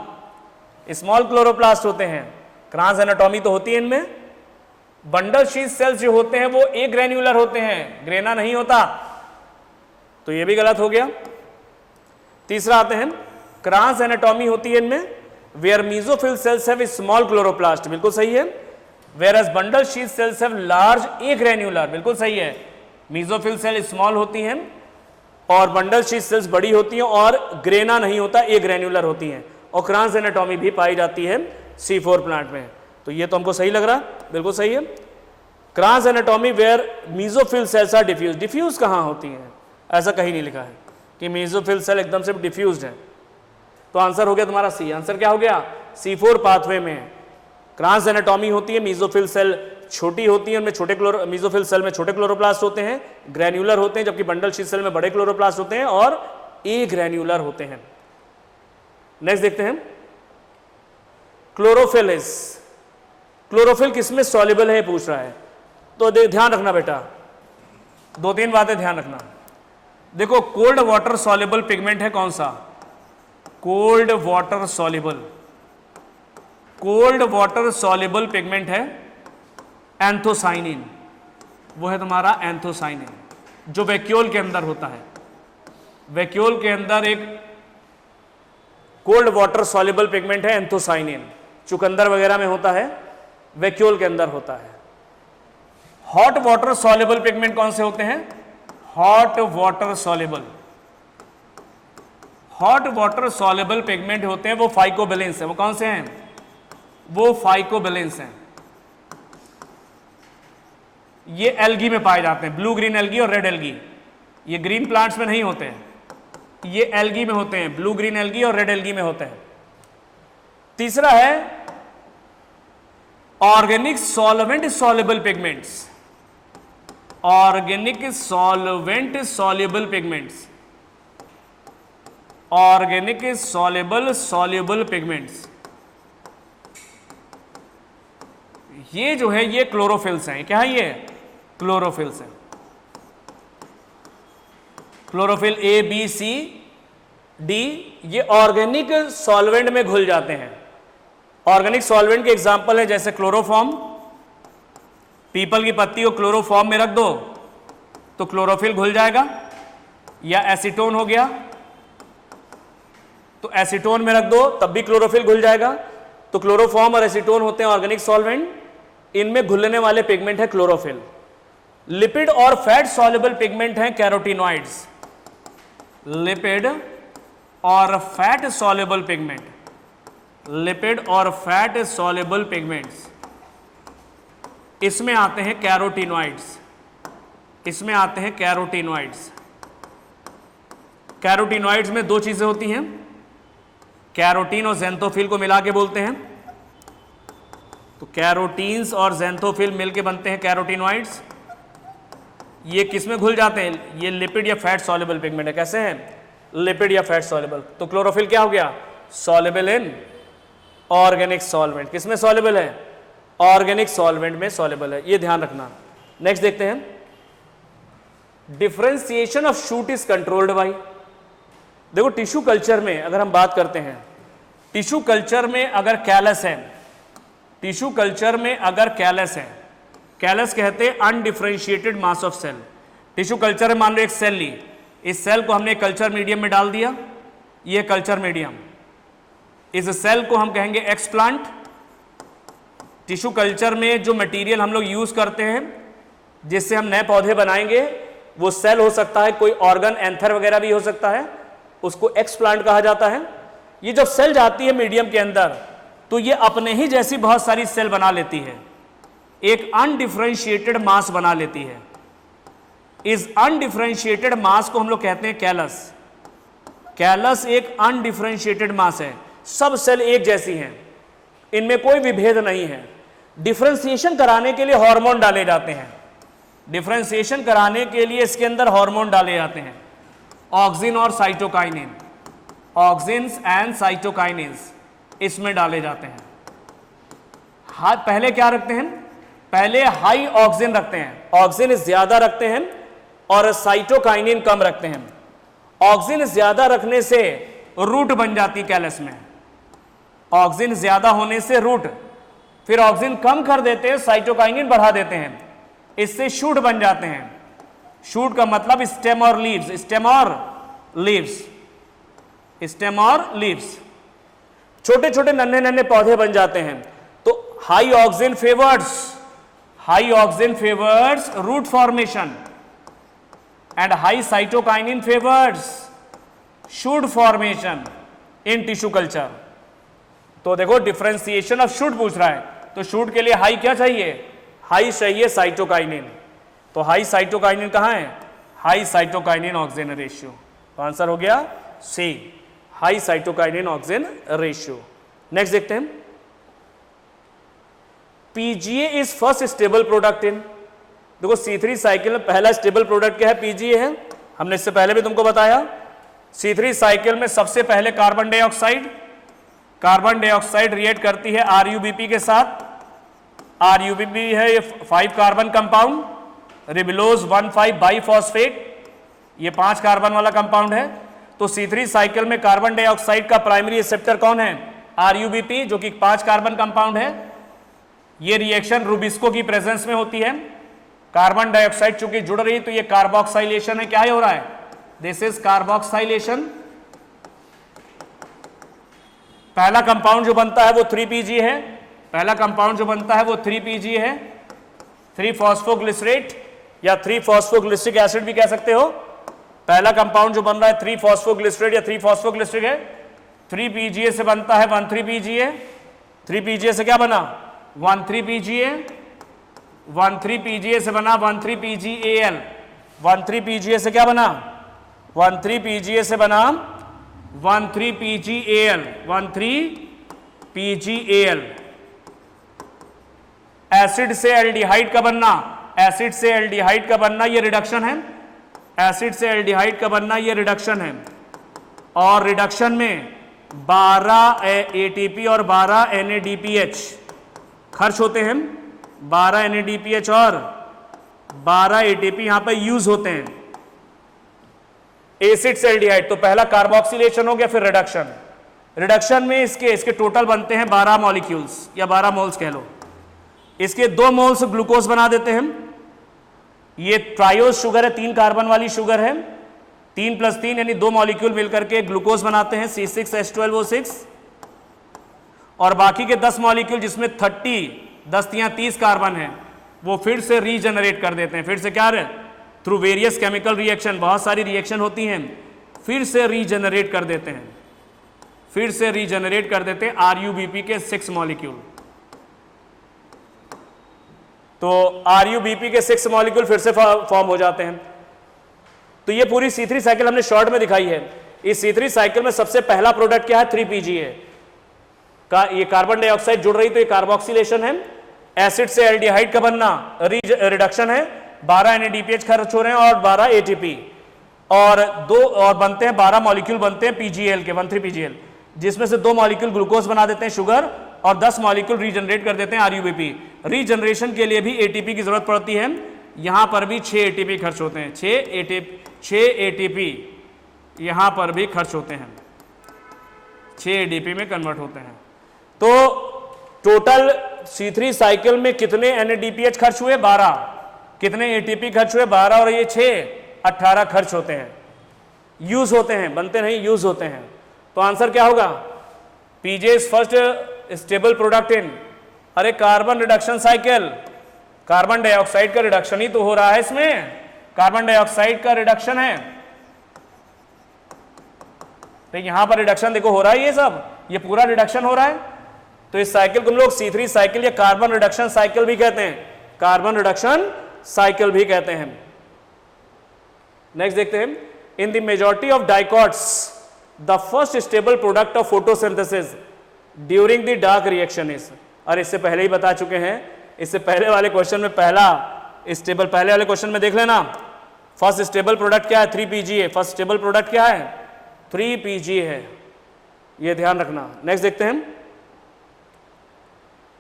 स्मॉल क्लोरोप्लास्ट होते हैं। क्रांस एनाटॉमी तो होती है इनमें। बंडल शीट सेल्स जो होते हैं वो ए ग्रेन्यूलर होते हैं, ग्रेना नहीं होता, तो ये भी गलत हो गया। तीसरा आते हैं, क्रांस एनाटॉमी होती है इनमें where mesophyll cells have small chloroplast, बिल्कुल सही है। Whereas bundle sheath cells have large agranular, बिल्कुल सही है। मीजोफिल सेल स्मॉल होती हैं और बंडल शीट सेल्स बड़ी होती हैं और ग्रेना नहीं होता, ए ग्रेन्यूलर होती हैं। और क्रांस एनाटॉमी भी पाई जाती है C4 प्लांट में। तो ये तो हमको सही लग रहा, बिल्कुल सही है। Kranz anatomy where mesophyll cells are diffuse, diffuse कहाँ होती हैं, ऐसा कहीं नहीं लिखा है कि मीजोफिल सेल एकदम से डिफ्यूज्ड है। तो आंसर हो गया तुम्हारा सी। आंसर क्या हो गया, C4 पाथवे में क्रांस एनाटॉमी होती है, मीजोफिल सेल छोटी होती हैं उनमें छोटे मीजोफिल सेल में छोटे क्लोरोप्लास्ट होते हैं, ग्रैन्युलर होते हैं, जबकि बंडल शीथ सेल में बड़े क्लोरोप्लास्ट होते हैं और ए ग्रैन्युलर होते हैं। नेक्स्ट देखते हैं क्लोरोफिल। क्लोरोफिल किसमें सॉल्युबल है पूछ रहा है, तो ध्यान रखना बेटा, 2-3 बातें ध्यान रखना। देखो कोल्ड वाटर सॉल्युबल पिगमेंट है कौन सा, cold water soluble, cold water soluble pigment है एंथोसाइनिन, वो है तुम्हारा एंथोसाइनिन, जो वैक्यूल के अंदर होता है। वैक्यूल के अंदर एक कोल्ड वाटर सॉल्युबल पिगमेंट है एंथोसाइनिन, चुकंदर वगैरह में होता है, वैक्यूल के अंदर होता है। हॉट वाटर सॉल्युबल पिगमेंट कौन से होते हैं, hot water soluble, hot water soluble pigment होते हैं वो फाइकोबिलेंस है। वो कौन से हैं, वो फाइकोबिलेंस हैं। ये एल्गी में पाए जाते हैं, ब्लू ग्रीन एल्गी और रेड एल्गी। ये ग्रीन प्लांट्स में नहीं होते हैं, ये एल्गी में होते हैं, ब्लू ग्रीन एल्गी और रेड एल्गी में होते हैं। तीसरा है organic solvent soluble pigments, organic solvent soluble pigments, organic soluble pigments, ये जो है ये क्लोरोफिल्स हैं। क्या है ये, क्लोरोफिल्स हैं। Chlorophyll a b c d, ये ऑर्गेनिक सॉल्वेंट में घुल जाते हैं। ऑर्गेनिक सॉल्वेंट के एग्जाम्पल है जैसे क्लोरोफॉर्म, पीपल की पत्ती को क्लोरोफॉर्म में रख दो तो क्लोरोफिल घुल जाएगा, या एसीटोन हो गया तो एसीटोन में रख दो तब भी क्लोरोफिल घुल जाएगा। तो क्लोरोफॉर्म और एसीटोन होते हैं ऑर्गेनिक सॉल्वेंट, इनमें घुलने वाले पिगमेंट है क्लोरोफिल। लिपिड और फैट सॉल्युबल पिगमेंट हैं कैरोटीनॉइड्स, लिपिड और फैट सॉल्युबल पिगमेंट, लिपिड और फैट सॉल्युबल पिगमेंट्स, इसमें आते हैं कैरोटीनॉइड्स, इसमें आते हैं कैरोटीनॉइड्स। कैरोटीनॉइड्स में 2 चीजें होती हैं, कैरोटीन और ज़ैंथोफिल को मिला के बोलते हैं, तो कैरोटीन्स और ज़ैंथोफिल मिलके बनते हैं कैरोटीनॉइड्स। ये किस में घुल जाते हैं, ये लिपिड या फैट सॉल्युबल पिगमेंट है। कैसे हैं, लिपिड या फैट सॉल्युबल। तो क्लोरोफिल क्या हो गया, सॉल्युबल इन ऑर्गेनिक सॉल्वेंट। किस में सॉल्युबल है, ऑर्गेनिक सॉल्वेंट में सॉल्युबल है, ये ध्यान रखना। नेक्स्ट देखते हैं differentiation of shoot is controlled by. देखो टिश्यू कल्चर में अगर हम बात करते हैं, टिश्यू कल्चर में अगर कैलस है, टिश्यू कल्चर में अगर कैलस है, कैलस कहते हैं undifferentiated mass of cell. Tissue culture में मान लो एक सेल ली, इस सेल को हमने कल्चर मीडियम में डाल दिया, ये कल्चर मीडियम, इस सेल को हम कहेंगे एक्सप्लांट। टिश्यू कल्चर में जो मटेरियल हम लोग यूज करते हैं जिससे हम नए पौधे बनाएंगे, वो सेल हो सकता है, कोई ऑर्गन एंथर वगैरह भी हो सकता है, उसको एक्सप्लांट कहा जाता है। ये जब सेल जाती है मीडियम के अंदर तो ये अपने ही जैसी बहुत सारी सेल बना लेती है, एक अनडिफरेंशिएटेड मास बना लेती है। इस अनडिफरेंशिएटेड मास को हम लोग कहते हैं कैलस। कैलस एक अनडिफरेंशिएटेड मास है, सब सेल एक जैसी हैं, इनमें कोई विभेद नहीं है। डिफरेंशिएशन कराने के लिए हार्मोन डाले जाते हैं, डिफरेंशिएशन कराने के लिए इसके अंदर हार्मोन डाले जाते हैं, ऑक्सिन और साइटोकाइनिन, ऑक्सिन्स एंड साइटोकाइनिन्स इसमें डाले जाते हैं। पहले क्या रखते हैं, पहले हाई ऑक्सिन रखते हैं, ऑक्सिन ज्यादा रखते हैं और साइटोकाइनिन कम रखते हैं। ऑक्सिन ज्यादा रखने से रूट बन जाती कैलस में, ऑक्सिन ज्यादा होने से रूट, फिर ऑक्सिन कम कर देते हैं, साइटोकाइनिन बढ़ा देते हैं, इससे शूट बन जाते हैं। शूट का मतलब स्टेम और लीव्स, स्टेम और लीव्स, स्टेम और लीव्स, छोटे छोटे नन्हे नन्हे पौधे बन जाते हैं। तो high auxin favours, high auxin favours root formation and high cytokinin favours shoot formation in tissue culture. तो देखो डिफरेंशिएशन ऑफ शूट पूछ रहा है, तो शूट के लिए हाई क्या चाहिए, हाई चाहिए साइटोकाइनिन। तो हाई साइटोकाइनिन कहाँ है, हाई साइटोकाइनिन ऑक्सिन रेशियो। तो आंसर हो गया C, high cytokinin auxin ratio. Next देखते हैं PGA is first stable product in, देखो C3 साइकिल में पहला स्टेबल प्रोडक्ट क्या है, पीजीए है, हमने इससे पहले भी तुमको बताया। C3 साइकिल में सबसे पहले कार्बन डाइऑक्साइड रिएक्ट करती है RuBp के साथ। RuBp है ये 5 कार्बन कंपाउंड, रिबलोज 1,5 बाइफॉस्फेट, ये 5 कार्बन वाला कंपाउंड है। तो C3 साइकिल में कार्बन डाइऑक्साइड का प्राइमरी एक्सेप्टर कौन है, RuBp, जो कि 5 कार्बन कंपाउंड है। ये रिएक्शन रुबिस्को की प्रेजेंस में होती है। कार्बन डाइऑक्साइड चूंकि जुड़ रही है तो ये कार्बोक्साइलेशन है, क्या हो रहा है, दिस इज कार्बोक्साइलेशन। पहला कंपाउंड जो बनता है वो 3Pg है, पहला कंपाउंड जो बनता है वो 3Pg है, 3-फॉस्फोग्लिसरेट या 3-फॉस्फोग्लिसरिक एसिड भी कह सकते हो। पहला कंपाउंड जो बन रहा है 3-फॉस्फोग्लिसरेट या 3-फॉस्फोग्लिसरिक है, 3PGA से बनता है 1,3-PGA, 3PGA से क्या बना 1,3-PGA, 1,3-PGA से बना 1,3-PGAl, 1,3-PGA से क्या बना 1,3-PGA से बना 1,3-PGAl, 1,3-PGAl। एसिड से एल्डिहाइड का बनना, एसिड से एल्डिहाइड का बनना ये रिडक्शन है, एसिड से एल्डिहाइड का बनना ये रिडक्शन है। और रिडक्शन में 12 ATP और 12 NADPH खर्च होते हैं, 12 NADPH और 12 ATP यहां पर यूज होते हैं। एसिड से एल्डिहाइड तो पहला कार्बोक्सिलेशन हो गया, फिर रिडक्शन। रिडक्शन में इसके टोटल बनते हैं 12 मॉलिक्यूल्स या 12 मोल्स कह लो। इसके 2 मोल्स ग्लूकोज बना देते हैं। ये ट्रायोज शुगर है, 3 कार्बन वाली शुगर है, 3 + 3 यानी 2 मॉलिक्यूल मिलकर के ग्लूकोज बनाते हैं C6H12O6। और बाकी के 10 मॉलिक्यूल जिसमें 30 कार्बन है वो फिर से रीजनरेट कर देते हैं। फिर से क्या है, थ्रू वेरियस केमिकल रिएक्शन, बहुत सारी रिएक्शन होती हैं, फिर से रीजनरेट कर देते हैं, फिर से रीजनरेट कर देते हैं RuBp के 6 मॉलिक्यूल। तो RuBp के 6 मॉलिक्यूल फिर से फॉर्म हो जाते हैं। तो ये पूरी C3 साइकिल हमने शॉर्ट में दिखाई है। इस C3 साइकिल में सबसे पहला प्रोडक्ट क्या है, 3PGA का, ये कार्बन डाइऑक्साइड जुड़ रही तो ये कार्बोक्सिलेशन है। एसिड से एल्डिहाइड का बनना रिडक्शन है, 12 NADPH खर्च हो रहे हैं और 12 ATP, और बनते हैं 12 मॉलिक्यूल बनते हैं PGAl के, 1,3-PGAl, जिसमें से 2 मॉलिक्यूल ग्लूकोज बना देते हैं शुगर, और 10 मॉलिक्यूल रीजनरेट कर देते हैं RuBp। रीजनरेशन के लिए भी ATP की जरूरत पड़ती है, यहां पर भी 6 ATP खर्च होते हैं, 6 ATP यहां पर भी खर्च होते हैं, 6 ADP में कन्वर्ट होते हैं। तो टोटल C3 साइकिल में कितने NADPH खर्च हुए, 12, कितने ATP खर्च हुए, 12, और ये 6, 18 खर्च होते हैं, यूज होते हैं, बनते नहीं, यूज होते हैं। तो आंसर क्या होगा, PJ is first stable product in, अरे carbon reduction cycle, carbon dioxide का रिडक्शन ही तो हो रहा है इसमें, कार्बन डाइऑक्साइड का रिडक्शन है, तो यहां पर रिडक्शन देखो हो रहा है, ये सब, ये पूरा रिडक्शन हो रहा है। तो इस साइकिल को हम लोग C3 साइकिल या कार्बन रिडक्शन साइकिल भी कहते हैं, कार्बन रिडक्शन साइकिल भी कहते हैं। नेक्स्ट देखते हैं, in the majority of dicots the first stable product of photosynthesis during the dark reaction is, और इससे पहले ही बता चुके हैं, इससे पहले वाले क्वेश्चन में पहला स्टेबल, पहले वाले क्वेश्चन में देख लेना, फर्स्ट स्टेबल प्रोडक्ट क्या है, 3PGA, फर्स्ट स्टेबल प्रोडक्ट क्या है, 3PGA है, ये ध्यान रखना। नेक्स्ट देखते हैं,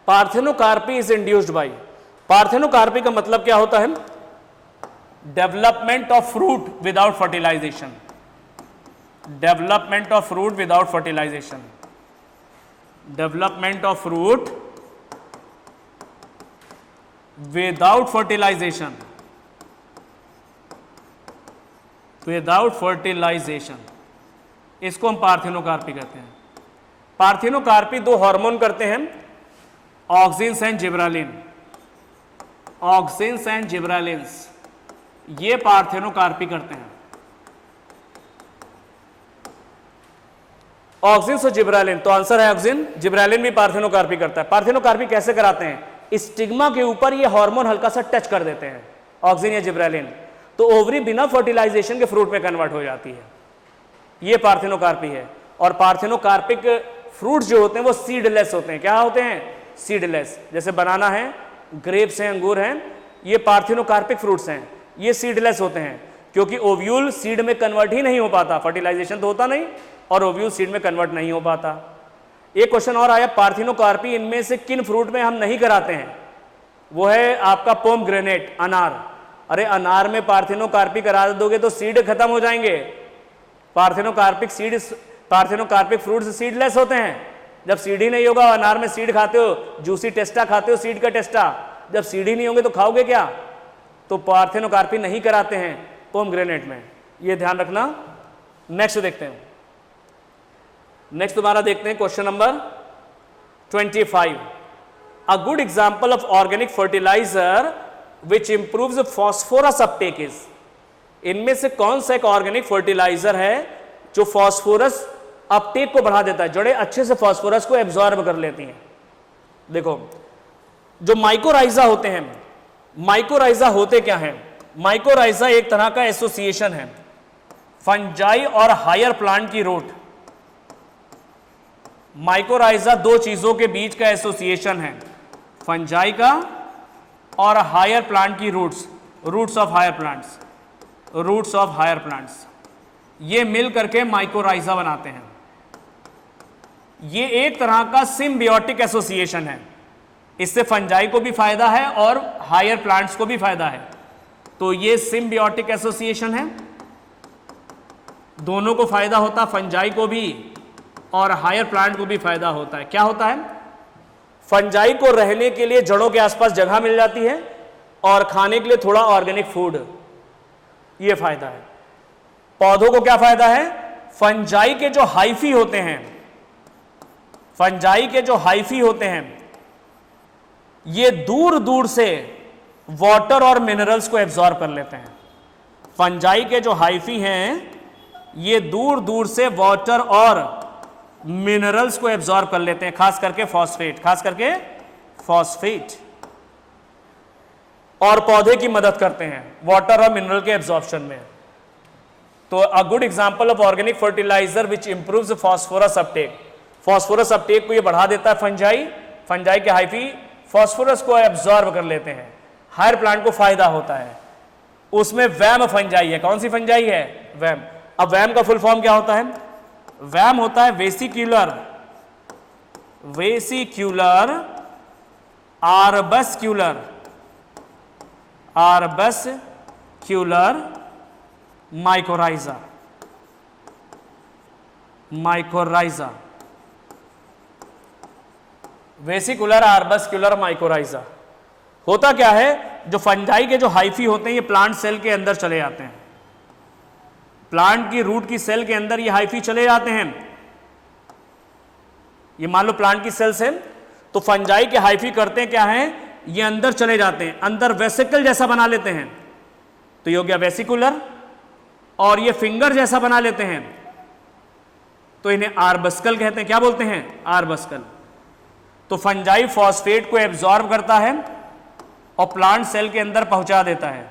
parthenocarpy is induced by, parthenocarpy का मतलब क्या होता है, development of fruit without fertilisation, development of fruit without fertilisation, development of fruit without fertilisation, without fertilisation, इसको हम पार्थेनोकार्पी कहते हैं। पार्थेनोकार्पी 2 हार्मोन करते हैं, ऑक्सिन्स एंड जिब्रालिन, ऑक्सिन्स एंड जिब्रालिन्स, ये पार्थेनोकार्पी करते हैं। ऑक्सिन्स और जिब्रालिन, तो आंसर है ऑक्सिन, जिब्रालिन भी पार्थेनोकार्पी करता है। पार्थेनोकार्पी कैसे कराते हैं, स्टिग्मा के ऊपर ये हार्मोन हल्का सा टच कर देते हैं, ऑक्सिन या जिब्रालिन, तो ओवरी बिना फर्टिलाइजेशन के फ्रूट में कन्वर्ट हो जाती है, ये पार्थेनोकार्पी है। और पार्थेनोकार्पिक फ्रूट्स जो होते हैं वो सीडलेस होते हैं, क्या होते हैं, सीडलेस, जैसे बनाना है, ग्रेप्स हैं, अंगूर हैं, ये पार्थिनोकार्पिक फ्रूट्स हैं, ये सीडलेस होते हैं क्योंकि ओव्यूल सीड में कन्वर्ट ही नहीं हो पाता, फर्टिलाइजेशन तो होता नहीं और ओव्यूल सीड में कन्वर्ट नहीं हो पाता। एक क्वेश्चन और आया, पार्थिनोकार्पी इनमें से किन फ्रूट में हम नहीं कराते हैं? वो है आपका पोमग्रेनेट, अनार। अरे अनार में पार्थिनोकार्पी करा दोगे तो सीड खत्म हो जाएंगे। पार्थिनोकार्पिक फ्रूट्स सीडलेस होते हैं। जब सीड ही नहीं होगा, अनार में सीड खाते हो, जूसी टेस्टा खाते हो, सीड का टेस्टा, जब सीड ही नहीं होंगे तो खाओगे क्या? तो पार्थिनोकार्पी नहीं कराते हैं पोमग्रेनेट में, ये ध्यान रखना। नेक्स्ट देखते हैं, नेक्स्ट दोबारा देखते हैं question number 25। A good example of organic fertiliser which improves phosphorus uptake is. इनमें से कौन सा एक ऑर्गेनिक फर्टिलाइजर है जो फॉस्फोरस अपटेक को बढ़ा देता है, जड़ें अच्छे से फॉस्फोरस को एब्जॉर्ब कर लेती हैं? देखो, जो माइकोराइजा होते हैं, माइकोराइजा होते क्या हैं? माइकोराइजा एक तरह का एसोसिएशन है फंजाई और हायर प्लांट की रूट। माइकोराइजा दो चीजों के बीच का एसोसिएशन है, फंजाई का और हायर प्लांट की roots, roots of higher plants, roots of higher plants, ये मिल करके माइकोराइजा बनाते हैं। ये एक तरह का सिम्बियोटिक एसोसिएशन है, इससे फंजाई को भी फायदा है और हायर प्लांट्स को भी फायदा है। तो ये सिम्बियोटिक एसोसिएशन है, दोनों को फायदा होता, फंजाई को भी और हायर प्लांट को भी फायदा होता है। क्या होता है? फंजाई को रहने के लिए जड़ों के आसपास जगह मिल जाती है और खाने के लिए थोड़ा ऑर्गेनिक फूड, ये फायदा है। पौधों को क्या फायदा है? फंजाई के जो हाइफी होते हैं, फंजाई के जो हाइफी होते हैं, ये दूर दूर से वाटर और मिनरल्स को एब्जॉर्ब कर लेते हैं। फंजाई के जो हाइफी हैं, ये दूर दूर से वाटर और मिनरल्स को एब्जॉर्ब कर लेते हैं, खास करके फॉस्फेट, खास करके फॉस्फेट, और पौधे की मदद करते हैं वाटर और मिनरल के एब्जॉर्प्शन में। तो a good example of organic fertiliser which improves phosphorus uptake, phosphorus uptake को ये बढ़ा देता है फंजाई, फंजाई के हाइफी फॉस्फोरस को एब्जॉर्ब कर लेते हैं, हायर प्लांट को फायदा होता है। उसमें वैम फंजाई है। कौन सी फंजाई है? वैम। अब वैम का फुल फॉर्म क्या होता है? वैम होता है वेसिक्यूलर, वेसिक्यूलर आर्बस्क्यूलर, आर्बस्क्यूलर माइकोराइजा, माइकोराइजा, वेसिकुलर आर्बस्क्यूलर माइकोराइजा। होता क्या है? जो फंजाई के जो हाइफी होते हैं, ये प्लांट सेल के अंदर चले जाते हैं, प्लांट की रूट की सेल के अंदर ये हाइफी चले जाते हैं। ये मान लो प्लांट की सेल्स है, तो फंजाई के हाइफी करते क्या हैं? ये अंदर चले जाते हैं, अंदर वेसिकल जैसा बना लेते हैं, तो ये हो गया वेसिकुलर, और ये फिंगर जैसा बना लेते हैं, तो इन्हें आर्बस्कल कहते हैं। क्या बोलते हैं? आर्बस्कल। तो फंजाई फॉस्फेट को एब्जॉर्ब करता है और प्लांट सेल के अंदर पहुंचा देता है।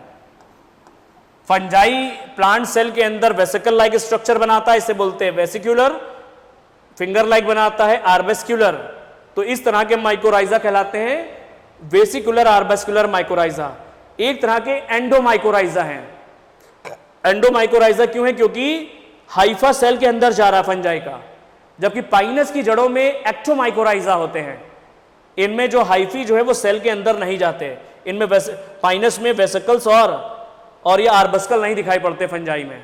फंजाई प्लांट सेल के अंदर वेसिकल लाइक स्ट्रक्चर बनाता है, इसे बोलते हैं वेसिक्यूलर, फिंगर लाइक बनाता है आर्बस्क्यूलर। तो इस तरह के माइकोराइजा कहलाते हैं वेसिकुलर आर्बस्क्यूलर माइकोराइजा। एक तरह के एंडोमाइकोराइजा हैं। एंडोमाइकोराइजा क्यों है? क्योंकि हाइफा सेल के अंदर जा रहा है फंजाई का, जबकि पाइनस की जड़ों में एक्टोमाइकोराइजा होते हैं। इनमें जो हाइफी जो है वो सेल के अंदर नहीं जाते, इनमें पाइनस में वेसिकल्स और ये आर्बस्कल नहीं दिखाई पड़ते फंजाई में,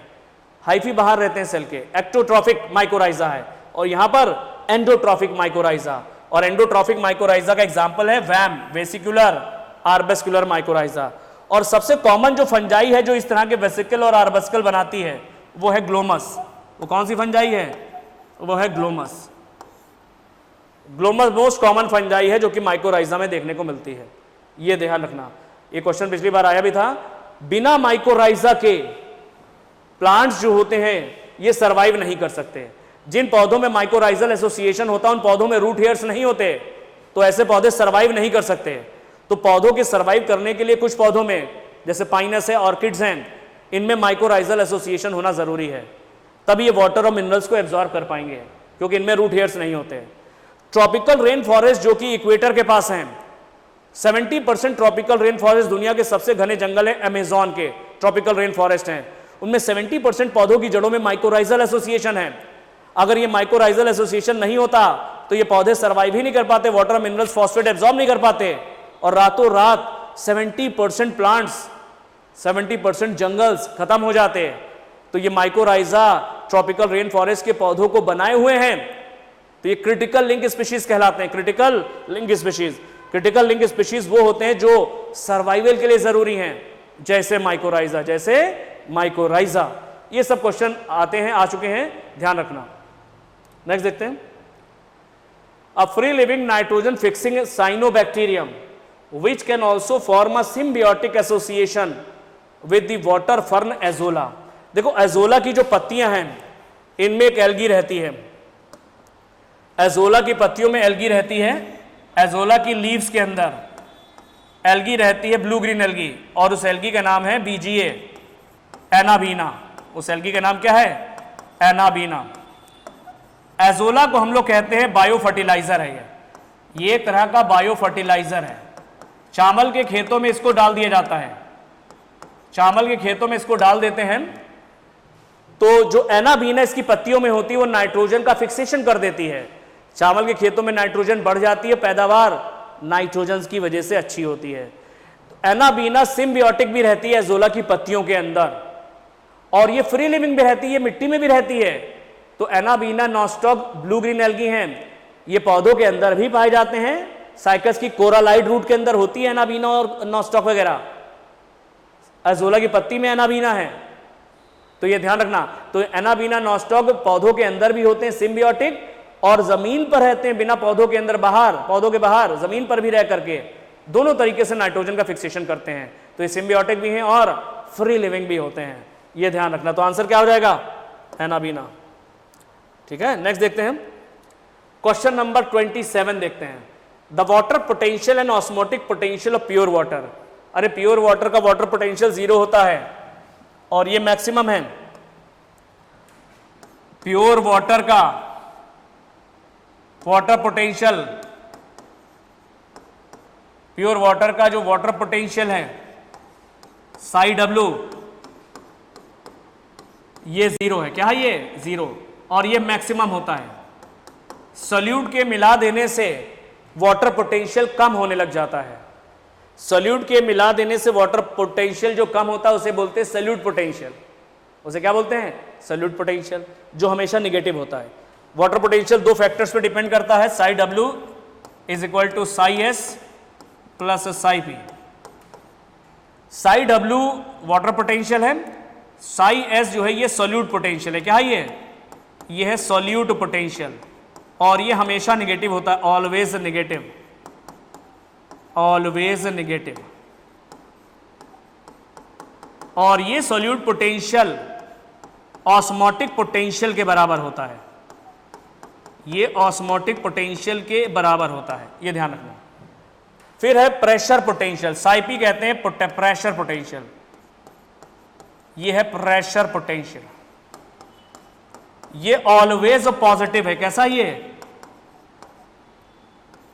हाइफी बाहर रहते हैं सेल के। एक्टोट्रॉफिक माइकोराइजा है, और यहां पर एंडोट्रॉफिक माइकोराइजा। और एंडोट्रॉफिक माइकोराइजा का एग्जांपल है वैम, वेसिकुलर आर्बस्कुलर माइकोराइजा। और सबसे कॉमन जो फंजाई है जो इस तरह के वेसिकल और आर्बस्कल बनाती है, वो है ग्लोमस। वो कौन सी फंजाई है? वो है Glomus. Glomus most common fungi है जो कि माइकोराइजा में देखने को मिलती है, ये ध्यान रखना। ये क्वेश्चन पिछली बार आया भी था। बिना माइकोराइजा के प्लांट्स जो होते हैं ये सरवाइव नहीं कर सकते। जिन पौधों में माइकोराइजल एसोसिएशन होता है उन पौधों में रूट हेयर्स नहीं होते, तो ऐसे पौधे सरवाइव नहीं कर सकते। तो पौधों के सरवाइव करने के लिए कुछ पौधों में, जैसे पाइनस है, ऑर्किड्स हैं, इनमें माइकोराइजल एसोसिएशन होना जरूरी है, तब ये वाटर और मिनरल्स को एब्जॉर्ब कर पाएंगे, क्योंकि इनमें रूट हेयर्स नहीं होते। ट्रॉपिकल रेन फॉरेस्ट जो कि इक्वेटर के पास हैं, 70% ट्रॉपिकल रेन फॉरेस्ट, दुनिया के सबसे घने जंगल है अमेजॉन के ट्रॉपिकल रेन फॉरेस्ट हैं, उनमें 70% पौधों की जड़ों में माइकोराइजल एसोसिएशन है। अगर ये माइकोराइजल एसोसिएशन नहीं होता तो ये पौधे सर्वाइव ही नहीं कर पाते, वाटर मिनरल्स फॉस्फेट एब्जॉर्ब नहीं कर पाते, और रातों रात 70% प्लांट्स, 70% जंगल्स खत्म हो जाते। तो ये माइकोराइजा ट्रॉपिकल रेन फॉरेस्ट के पौधों को बनाए हुए हैं, तो ये क्रिटिकल लिंक स्पीशीज कहलाते हैं। Critical link species, critical link species वो होते हैं जो सर्वाइवल के लिए जरूरी हैं, जैसे माइकोराइजा, जैसे माइकोराइजा। ये सब क्वेश्चन आते हैं, आ चुके हैं, ध्यान रखना। नेक्स्ट देखते हैं, a free living nitrogen fixing cyanobacterium which can also form a symbiotic association with the water fern azolla. देखो एजोला की जो पत्तियां हैं इनमें एक एल्गी रहती है, एजोला की पत्तियों में एल्गी रहती है, एजोला की लीव्स के अंदर एल्गी रहती है, ब्लू ग्रीन एल्गी, और उस एल्गी का नाम है बीजीए एनाबीना। उस एल्गी का नाम क्या है? एनाबीना। एजोला को हम लोग कहते हैं बायो फर्टिलाइजर है, ये एक तरह का बायो फर्टिलाइजर है। चावल के खेतों में इसको डाल दिया जाता है, चावल के खेतों में इसको डाल देते हैं, तो जो एनाबीना इसकी पत्तियों में होती है वो नाइट्रोजन का फिक्सेशन कर देती है। चावल के खेतों में नाइट्रोजन बढ़ जाती है, पैदावार नाइट्रोजन की वजह से अच्छी होती है। एनाबीना सिम्बियोटिक भी रहती है एजोला की पत्तियों के अंदर, और ये फ्री लिविंग भी रहती है, मिट्टी में भी रहती है। तो anabaena nostoc blue green algae हैं, ये पौधों के अंदर भी पाए जाते हैं, साइकस की कोरालाइड रूट के अंदर होती है एनाबीना और नॉस्टॉक वगैरह, एजोला की पत्ती में एनाबीना है, तो ये ध्यान रखना। तो एनाबीना नॉस्टॉक पौधों के अंदर भी होते हैं सिम्बियोटिक, और जमीन पर रहते हैं बिना पौधों के अंदर, बाहर, पौधों के बाहर जमीन पर भी रह करके, दोनों तरीके से नाइट्रोजन का फिक्सेशन करते हैं। तो ये सिम्बियोटिक भी हैं और फ्री लिविंग भी होते हैं, ये ध्यान रखना। तो आंसर क्या हो जाएगा? एनाबीना। ठीक है, नेक्स्ट देखते हैं, क्वेश्चन नंबर 27 देखते हैं, the water potential and osmotic potential of pure water. अरे प्योर वाटर का वाटर पोटेंशियल 0 होता है और ये मैक्सिमम है। प्योर वाटर का वाटर पोटेंशियल, प्योर वाटर का जो वाटर पोटेंशियल है साई डब्ल्यू, ये 0 है। क्या है ये? 0, और ये मैक्सिमम होता है। सॉल्यूट के मिला देने से वाटर पोटेंशियल कम होने लग जाता है, सॉल्यूट के मिला देने से वाटर पोटेंशियल जो कम होता है उसे बोलते हैं सॉल्यूट पोटेंशियल। उसे क्या बोलते हैं? सॉल्यूट पोटेंशियल, जो हमेशा निगेटिव होता है। वाटर पोटेंशियल 2 फैक्टर्स पे डिपेंड करता है, psi W is equal to psi S plus psi P. Psi W water potential है, साई एस जो है ये सॉल्यूट पोटेंशियल है। क्या है ये है सॉल्यूट पोटेंशियल, और ये हमेशा निगेटिव होता है, ऑलवेज निगेटिव, ऑलवेज निगेटिव। और ये सॉल्यूट पोटेंशियल ऑस्मोटिक पोटेंशियल के बराबर होता है, ये ऑस्मोटिक पोटेंशियल के बराबर होता है, ये ध्यान रखना। फिर है प्रेशर पोटेंशियल, साइपी कहते हैं प्रेशर पोटेंशियल, ये है प्रेशर पोटेंशियल, ये ऑलवेज पॉजिटिव है। कैसा ये?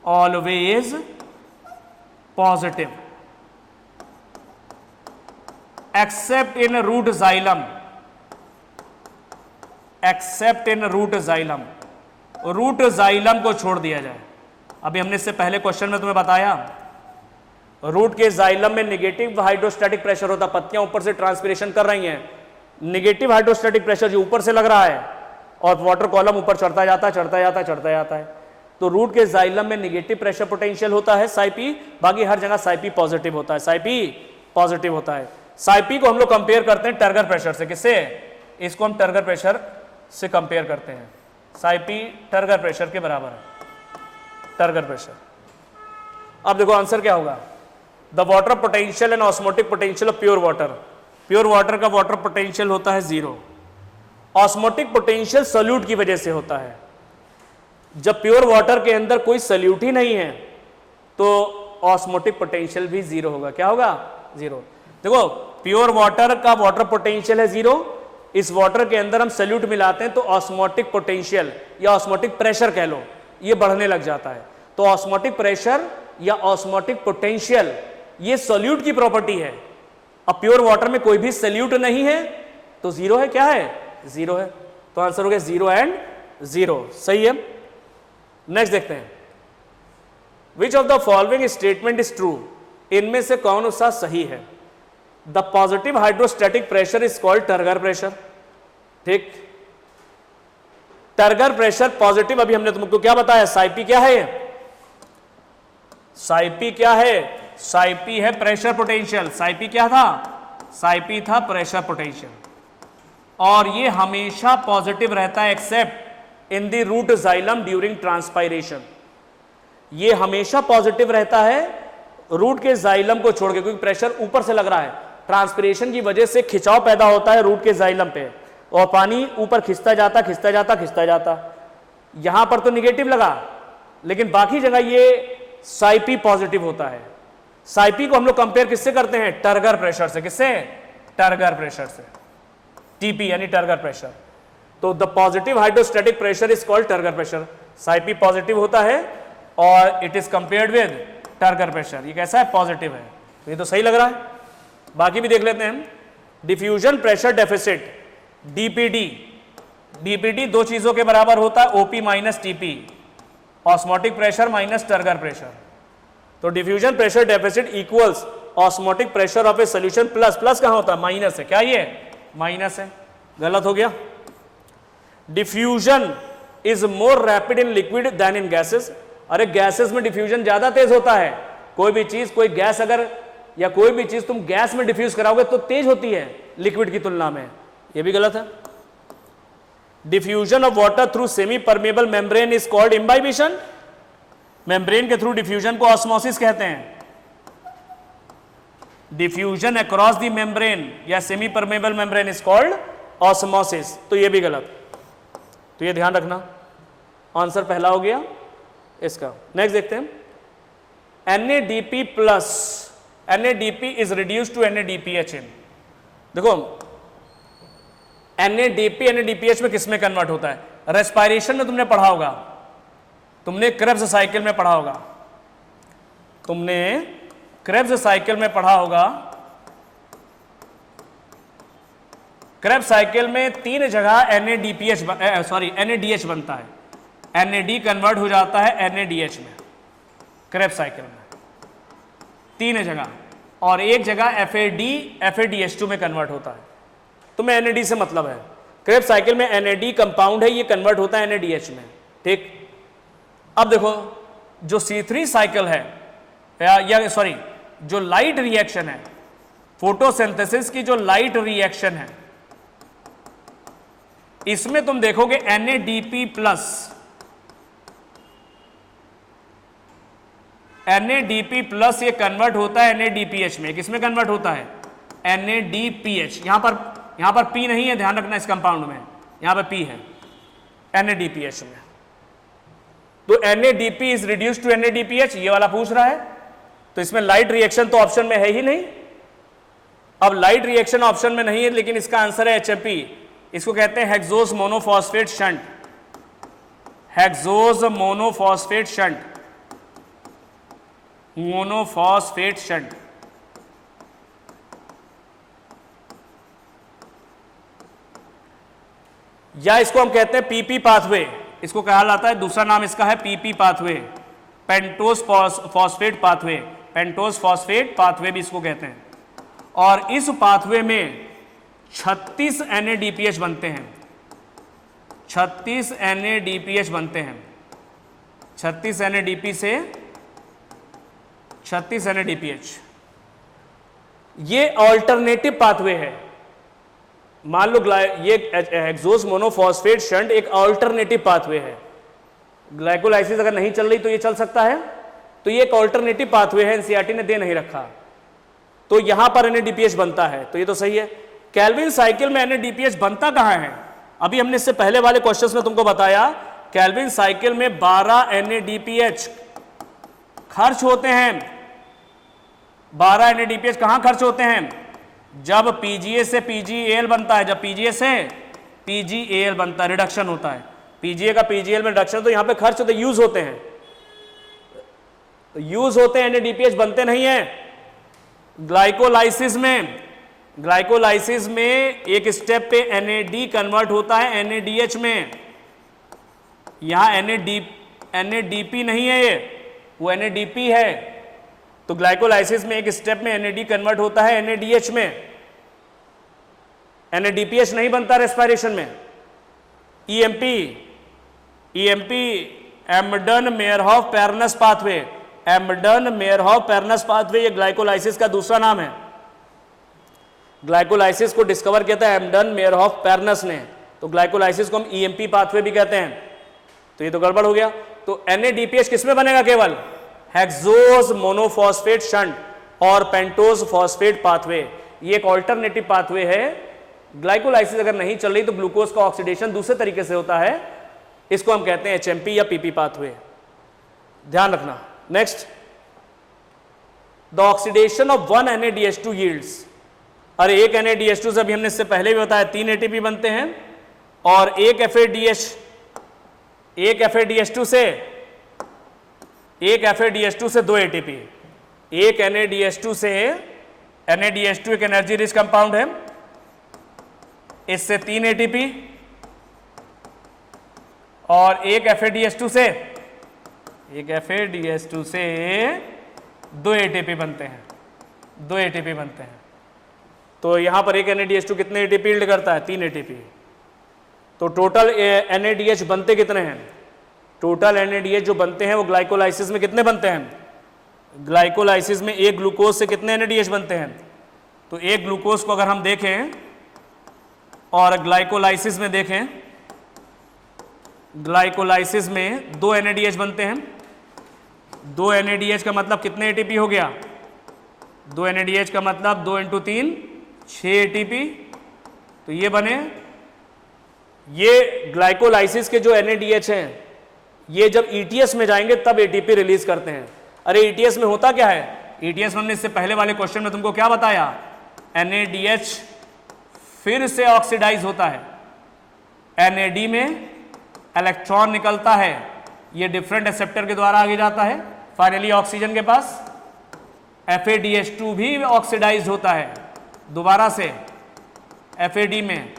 Always positive, except in root xylem, except in root xylem, root xylem को छोड़ दिया जाए। अभी हमने इससे पहले क्वेश्चन में तुम्हें बताया, रूट के जाइलम में निगेटिव हाइड्रोस्टैटिक प्रेशर होता, पत्तियां ऊपर से ट्रांसपिरेशन कर रही हैं, निगेटिव हाइड्रोस्टैटिक प्रेशर जो ऊपर से लग रहा है, और वाटर कॉलम ऊपर चढ़ता जाता है, चढ़ता जाता है, चढ़ता जाता है। तो रूट के जाइलम में निगेटिव प्रेशर पोटेंशियल होता है साइपी, बाकी हर जगह साइपी पॉजिटिव होता है, साइपी पॉजिटिव होता है। साइपी को हम लोग कंपेयर करते हैं टर्गर प्रेशर से। किससे? इसको हम टर्गर प्रेशर से कंपेयर करते हैं, साइपी टर्गर प्रेशर के बराबर है, टर्गर प्रेशर। अब देखो आंसर क्या होगा, the water potential and osmotic potential of pure water, pure water का वाटर पोटेंशियल होता है 0, ऑस्मोटिक पोटेंशियल सॉल्यूट की वजह से होता है। जब प्योर वाटर के अंदर कोई सॉल्यूट ही नहीं है तो ऑस्मोटिक पोटेंशियल भी 0 होगा। क्या होगा? 0। देखो प्योर वाटर का वाटर पोटेंशियल है 0, इस वाटर के अंदर हम सॉल्यूट मिलाते हैं तो ऑस्मोटिक पोटेंशियल या ऑस्मोटिक प्रेशर कह लो, ये बढ़ने लग जाता है। तो ऑस्मोटिक प्रेशर या ऑस्मोटिक पोटेंशियल ये सॉल्यूट की प्रॉपर्टी है। अब प्योर वाटर में कोई भी सॉल्यूट नहीं है तो जीरो है, क्या है, जीरो है। तो आंसर हो गया 0 एंड 0, सही है। नेक्स्ट देखते हैं, which of the following statement is true, इनमें से कौन सा सही है। The positive hydrostatic pressure is called turgor pressure, ठीक। टर्गर प्रेशर पॉजिटिव, अभी हमने तुमको क्या बताया, साइपी क्या है, साइपी क्या है, साइपी है प्रेशर पोटेंशियल। साइपी क्या था, साइपी था प्रेशर पोटेंशियल, और ये हमेशा पॉजिटिव रहता है except in the root xylem during transpiration. ये हमेशा पॉजिटिव रहता है रूट के जाइलम को छोड़ के, क्योंकि प्रेशर ऊपर से लग रहा है, ट्रांसपिरेशन की वजह से खिंचाव पैदा होता है रूट के जाइलम पे, और पानी ऊपर खिंचता जाता खिंचता जाता खिंचता जाता। यहां पर तो निगेटिव लगा, लेकिन बाकी जगह ये साइपी पॉजिटिव होता है। साइपी को हम लोग कंपेयर किससे करते हैं, टर्गर प्रेशर से। किससे, टर्गर प्रेशर से, टीपी यानी टर्गर प्रेशर। तो the positive hydrostatic pressure is called turgor pressure. Psi p positive होता है और it is compared with turgor pressure. ये कैसा है, पॉजिटिव है, तो ये तो सही लग रहा है। बाकी भी देख लेते हैं। Diffusion pressure deficit, DPD, DPD दो चीजों के बराबर होता है, OP minus TP, osmotic pressure minus turgor pressure. तो diffusion pressure deficit equals osmotic pressure of a solution plus, plus कहां होता है, माइनस है, क्या ये माइनस है, गलत हो गया। Diffusion is more rapid in liquid than in gases. अरे गैसेस में डिफ्यूजन ज्यादा तेज होता है। कोई भी चीज, कोई गैस अगर, या कोई भी चीज तुम गैस में डिफ्यूज कराओगे तो तेज होती है लिक्विड की तुलना में, ये भी गलत है। Diffusion of water through semi permeable membrane is called imbibition. Membrane के थ्रू डिफ्यूजन को ऑस्मोसिस कहते हैं। डिफ्यूजन अक्रॉस द मेम्ब्रेन या semi permeable membrane is called osmosis, तो ये भी गलत, तो ये ध्यान रखना। आंसर पहला हो गया इसका। नेक्स्ट देखते हैं, NADP plus, NADP is reduce to NADPH in. देखो NADP NADPH में किसमें कन्वर्ट होता है, रेस्पायरेशन में तुमने पढ़ा होगा, तुमने क्रेब्स साइकिल में पढ़ा होगा, तुमने क्रेब्स साइकिल में पढ़ा होगा। क्रेब्स साइकिल में 3 जगह NADH बनता है। NAD कन्वर्ट हो जाता है NADH में क्रेब्स साइकिल में 3 जगह, और एक जगह FADH2 में कन्वर्ट होता है। तो मैं NAD से मतलब है, क्रेब्स साइकिल में NAD कंपाउंड है, ये कन्वर्ट होता है NADH में, ठीक। अब देखो जो C3 साइकिल है, या सॉरी जो लाइट रिएक्शन है, फोटोसिंथेसिस की जो लाइट रिएक्शन है, इसमें तुम देखोगे NADP प्लस, NADP प्लस ये कन्वर्ट होता है NADPH में। किसमें कन्वर्ट होता है, NADPH। यहां पर P नहीं है, ध्यान रखना, इस कंपाउंड में यहां पर P है NADPH में। तो NADP is reduce to NADPH, ये वाला पूछ रहा है, तो इसमें लाइट रिएक्शन तो ऑप्शन में है ही नहीं। अब लाइट रिएक्शन ऑप्शन में नहीं है, लेकिन इसका आंसर है HFP। इसको कहते हैं hexose monophosphate shunt, hexose monophosphate shunt, monophosphate shunt. या इसको हम कहते हैं PP पाथवे, इसको कहा जाता है, दूसरा नाम इसका है PP pathway, pentose phosphate pathway, pentose phosphate pathway भी इसको कहते हैं। और इस पाथवे में 36 NADPH बनते हैं, 36 NADPH बनते हैं। 36 NADP से 36 NADPH, ये ऑल्टरनेटिव पाथवे है। मान लो ये हेक्सोस मोनोफॉस्फेट शंट एक ऑल्टरनेटिव पाथवे है। ग्लाइकोलाइसिस अगर नहीं चल रही तो ये चल सकता है, तो ये एक ऑल्टरनेटिव पाथवे है, एनसीईआरटी ने दे नहीं रखा, तो यहां पर NADPH बनता है, तो ये तो सही है। केल्विन साइकिल में NADPH बनता कहां है, अभी हमने इससे पहले वाले क्वेश्चंस में तुमको बताया, केल्विन साइकिल में 12 NADPH खर्च होते हैं। 12 NADPH कहां खर्च होते हैं, जब PGA से PGAL बनता है, जब PGA से PGAL बनता है, रिडक्शन होता है, पीजीए का पीजीएल में रिडक्शन, तो यहां पे खर्च होते, यूज होते हैं, यूज होते हैं, NADPH बनते नहीं है। ग्लाइकोलाइसिस में एक स्टेप पे NAD कन्वर्ट होता है NADH में, यहां NADP नहीं है, ये वो NADP है। तो ग्लाइकोलाइसिस में एक स्टेप में NAD कन्वर्ट होता है NADH में, NADPH नहीं बनता रेस्पिरेशन में। EMP एम्बडन मेयरहॉफ पेरनस पाथवे, एम्बडन मेयरहॉफ पेरनस पाथवे ये ग्लाइकोलाइसिस का दूसरा नाम है। ग्लाइकोलाइसिस को डिस्कवर किया था एम्बडन मेयरहॉफ पेरनस ने, तो ग्लाइकोलाइसिस को हम EMP पाथवे भी कहते हैं। तो ये तो गड़बड़ हो गया। तो NADPH किसमें बनेगा? केवल हेक्सोज मोनोफॉस्फेट शंट और पेंटोज फॉस्फेट पाथवे, ये एक ऑल्टरनेटिव पाथवे है। ग्लाइकोलाइसिस अगर नहीं चल रही तो ग्लूकोज का ऑक्सीडेशन दूसरे तरीके से होता है, इसको हम कहते हैं HMP या PP पाथवे, ध्यान रखना। Next, the oxidation of 1 NADH2 yields, अरे एक NADH2 से, अभी हमने इससे पहले भी बताया 3 ATP बनते हैं, और एक FADH2 से 2 ATP, एक NADH2 से, NADH2 एक एनर्जी रिच कंपाउंड है, इससे 3 ATP, और एक FADH2 से 2 ATP बनते हैं, 2 ATP बनते हैं। तो यहां पर एक NADH2 कितने ATP यील्ड करता है? 3 ATP। तो टोटल NADH बनते कितने हैं? टोटल NADH जो बनते हैं वो ग्लाइकोलाइसिस में कितने बनते हैं? ग्लाइकोलाइसिस में एक ग्लूकोज से कितने NADH बनते हैं? तो एक ग्लूकोज को अगर हम देखें और ग्लाइकोलाइसिस में देखें, ग्लाइकोलाइसिस में 2 NADH बनते हैं। 2 NADH का मतलब कितने ATP हो गया? 2 NADH का मतलब 2 × 3 6 ATP। तो ये बने, ये ग्लाइकोलाइसिस के जो NADH हैं ये जब ETS में जाएंगे तब ATP रिलीज करते हैं। अरे ETS में होता क्या है? ETS में हमने इससे पहले वाले क्वेश्चन में तुमको क्या बताया? NADH फिर से ऑक्सीडाइज होता है, NAD में इलेक्ट्रॉन निकलता है, ये डिफरेंट एक्सेप्टर के द्वारा आगे जाता है, फाइनली ऑक्सीजन के पास। FADH2 भी ऑक्सीडाइज होता है दोबारा से FAD में,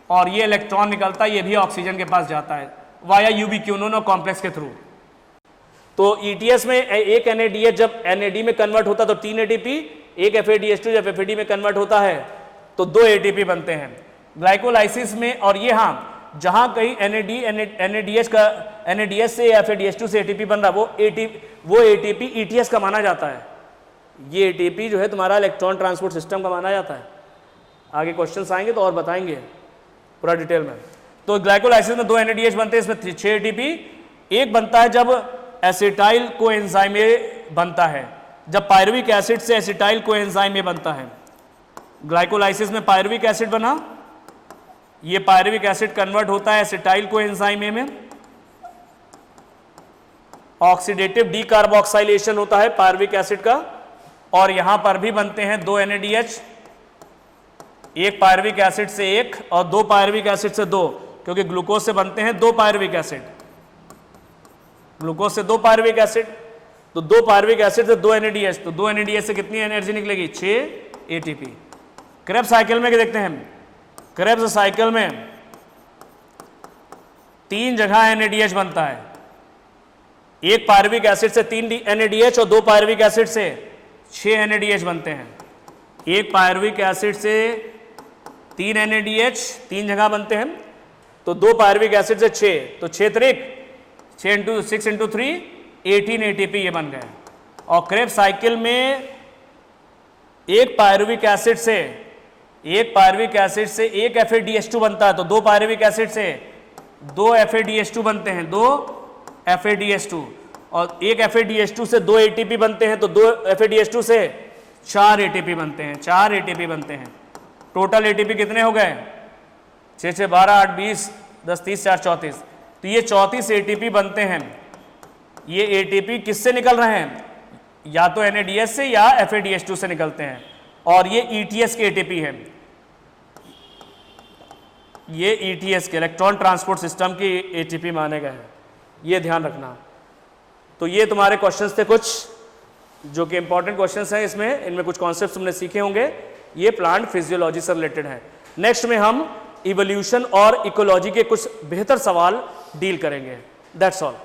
और ये इलेक्ट्रॉन निकलता है, ये भी ऑक्सीजन के पास जाता है वाया यूबिक्विनोन कॉम्प्लेक्स के थ्रू। तो ETS में एक NADH जब NAD में कन्वर्ट होता है तो 3 ATP, एक FADH2 जब FAD में कन्वर्ट होता है तो 2 ATP बनते हैं ग्लाइकोलाइसिस में। और ये हाँ, जहां कहीं NADH से FADH2 से ATP बन रहा, वो ATP ETS का माना जाता है। ये ATP जो है तुम्हारा इलेक्ट्रॉन ट्रांसपोर्ट सिस्टम का माना जाता है। आगे क्वेश्चंस आएंगे तो और बताएंगे पूरा डिटेल में। तो ग्लाइकोलाइसिस में 2 NADH बनते हैं, इसमें 6 ATP। एक बनता है जब एसिटाइल कोएंजाइम बनता है, जब पायरुविक एसिड से एसिटाइल कोएंजाइम बनता है। ग्लाइकोलाइसिस में पायरुविक एसिड बना, ये पायरुविक एसिड कन्वर्ट होता है एसिटाइल कोएंजाइम में, ऑक्सीडेटिव डीकार्बोक्सिलेशन होता है पायरुविक एसिड का, और यहां पर भी बनते हैं 2 NADH, एक पायरुविक एसिड से एक और 2 पायरुविक एसिड से 2, क्योंकि ग्लूकोज से बनते हैं 2 पायरुविक एसिड, ग्लूकोज से 2 पायरुविक एसिड, तो 2 पायरुविक एसिड से 2 NADH, तो 2 NADH से कितनी एनर्जी निकलेगी? 6 ATP। क्रेब्स साइकिल में क्या देखते हैं? क्रेब्स साइकिल में 3 जगह NADH बनता है, एक पायरुविक एसिड से 3 NADH और 2 पायरुविक एसिड से 6 NADH बनते हैं। एक पायरुविक एसिड से 3 NADH 3 जगह बनते हैं, तो 2 पायरुविक एसिड से 6, तो 6 त्रिक 6 × 3 18 ATP ये बन गए। और क्रेब्स साइकिल में एक पायरुविक एसिड से एक FADH2 बनता है, तो 2 पायरुविक एसिड से 2 FADH2 बनते हैं, 2 FADH2, और एक FADH2 से 2 ATP बनते हैं, तो 2 FADH2 से 4 ATP बनते हैं, 4 ATP बनते हैं। टोटल ATP कितने हो गए? 6 6 12 8 20 10 30 4 34, तो ये 34 ATP बनते हैं। ये ATP किससे निकल रहे हैं? या तो NADH से या FADH2 से निकलते हैं, और ये ETS के ATP है। ये ETS के इलेक्ट्रॉन ट्रांसपोर्ट सिस्टम की ATP माने गए हैं, ये ध्यान रखना। तो ये तुम्हारे क्वेश्चंस थे कुछ जो कि इंपॉर्टेंट क्वेश्चंस हैं, इसमें इनमें कुछ कॉन्सेप्ट्स तुमने सीखे होंगे, ये प्लांट फिजियोलॉजी से रिलेटेड है। नेक्स्ट में हम इवोल्यूशन और इकोलॉजी के कुछ बेहतर सवाल डील करेंगे। That's all.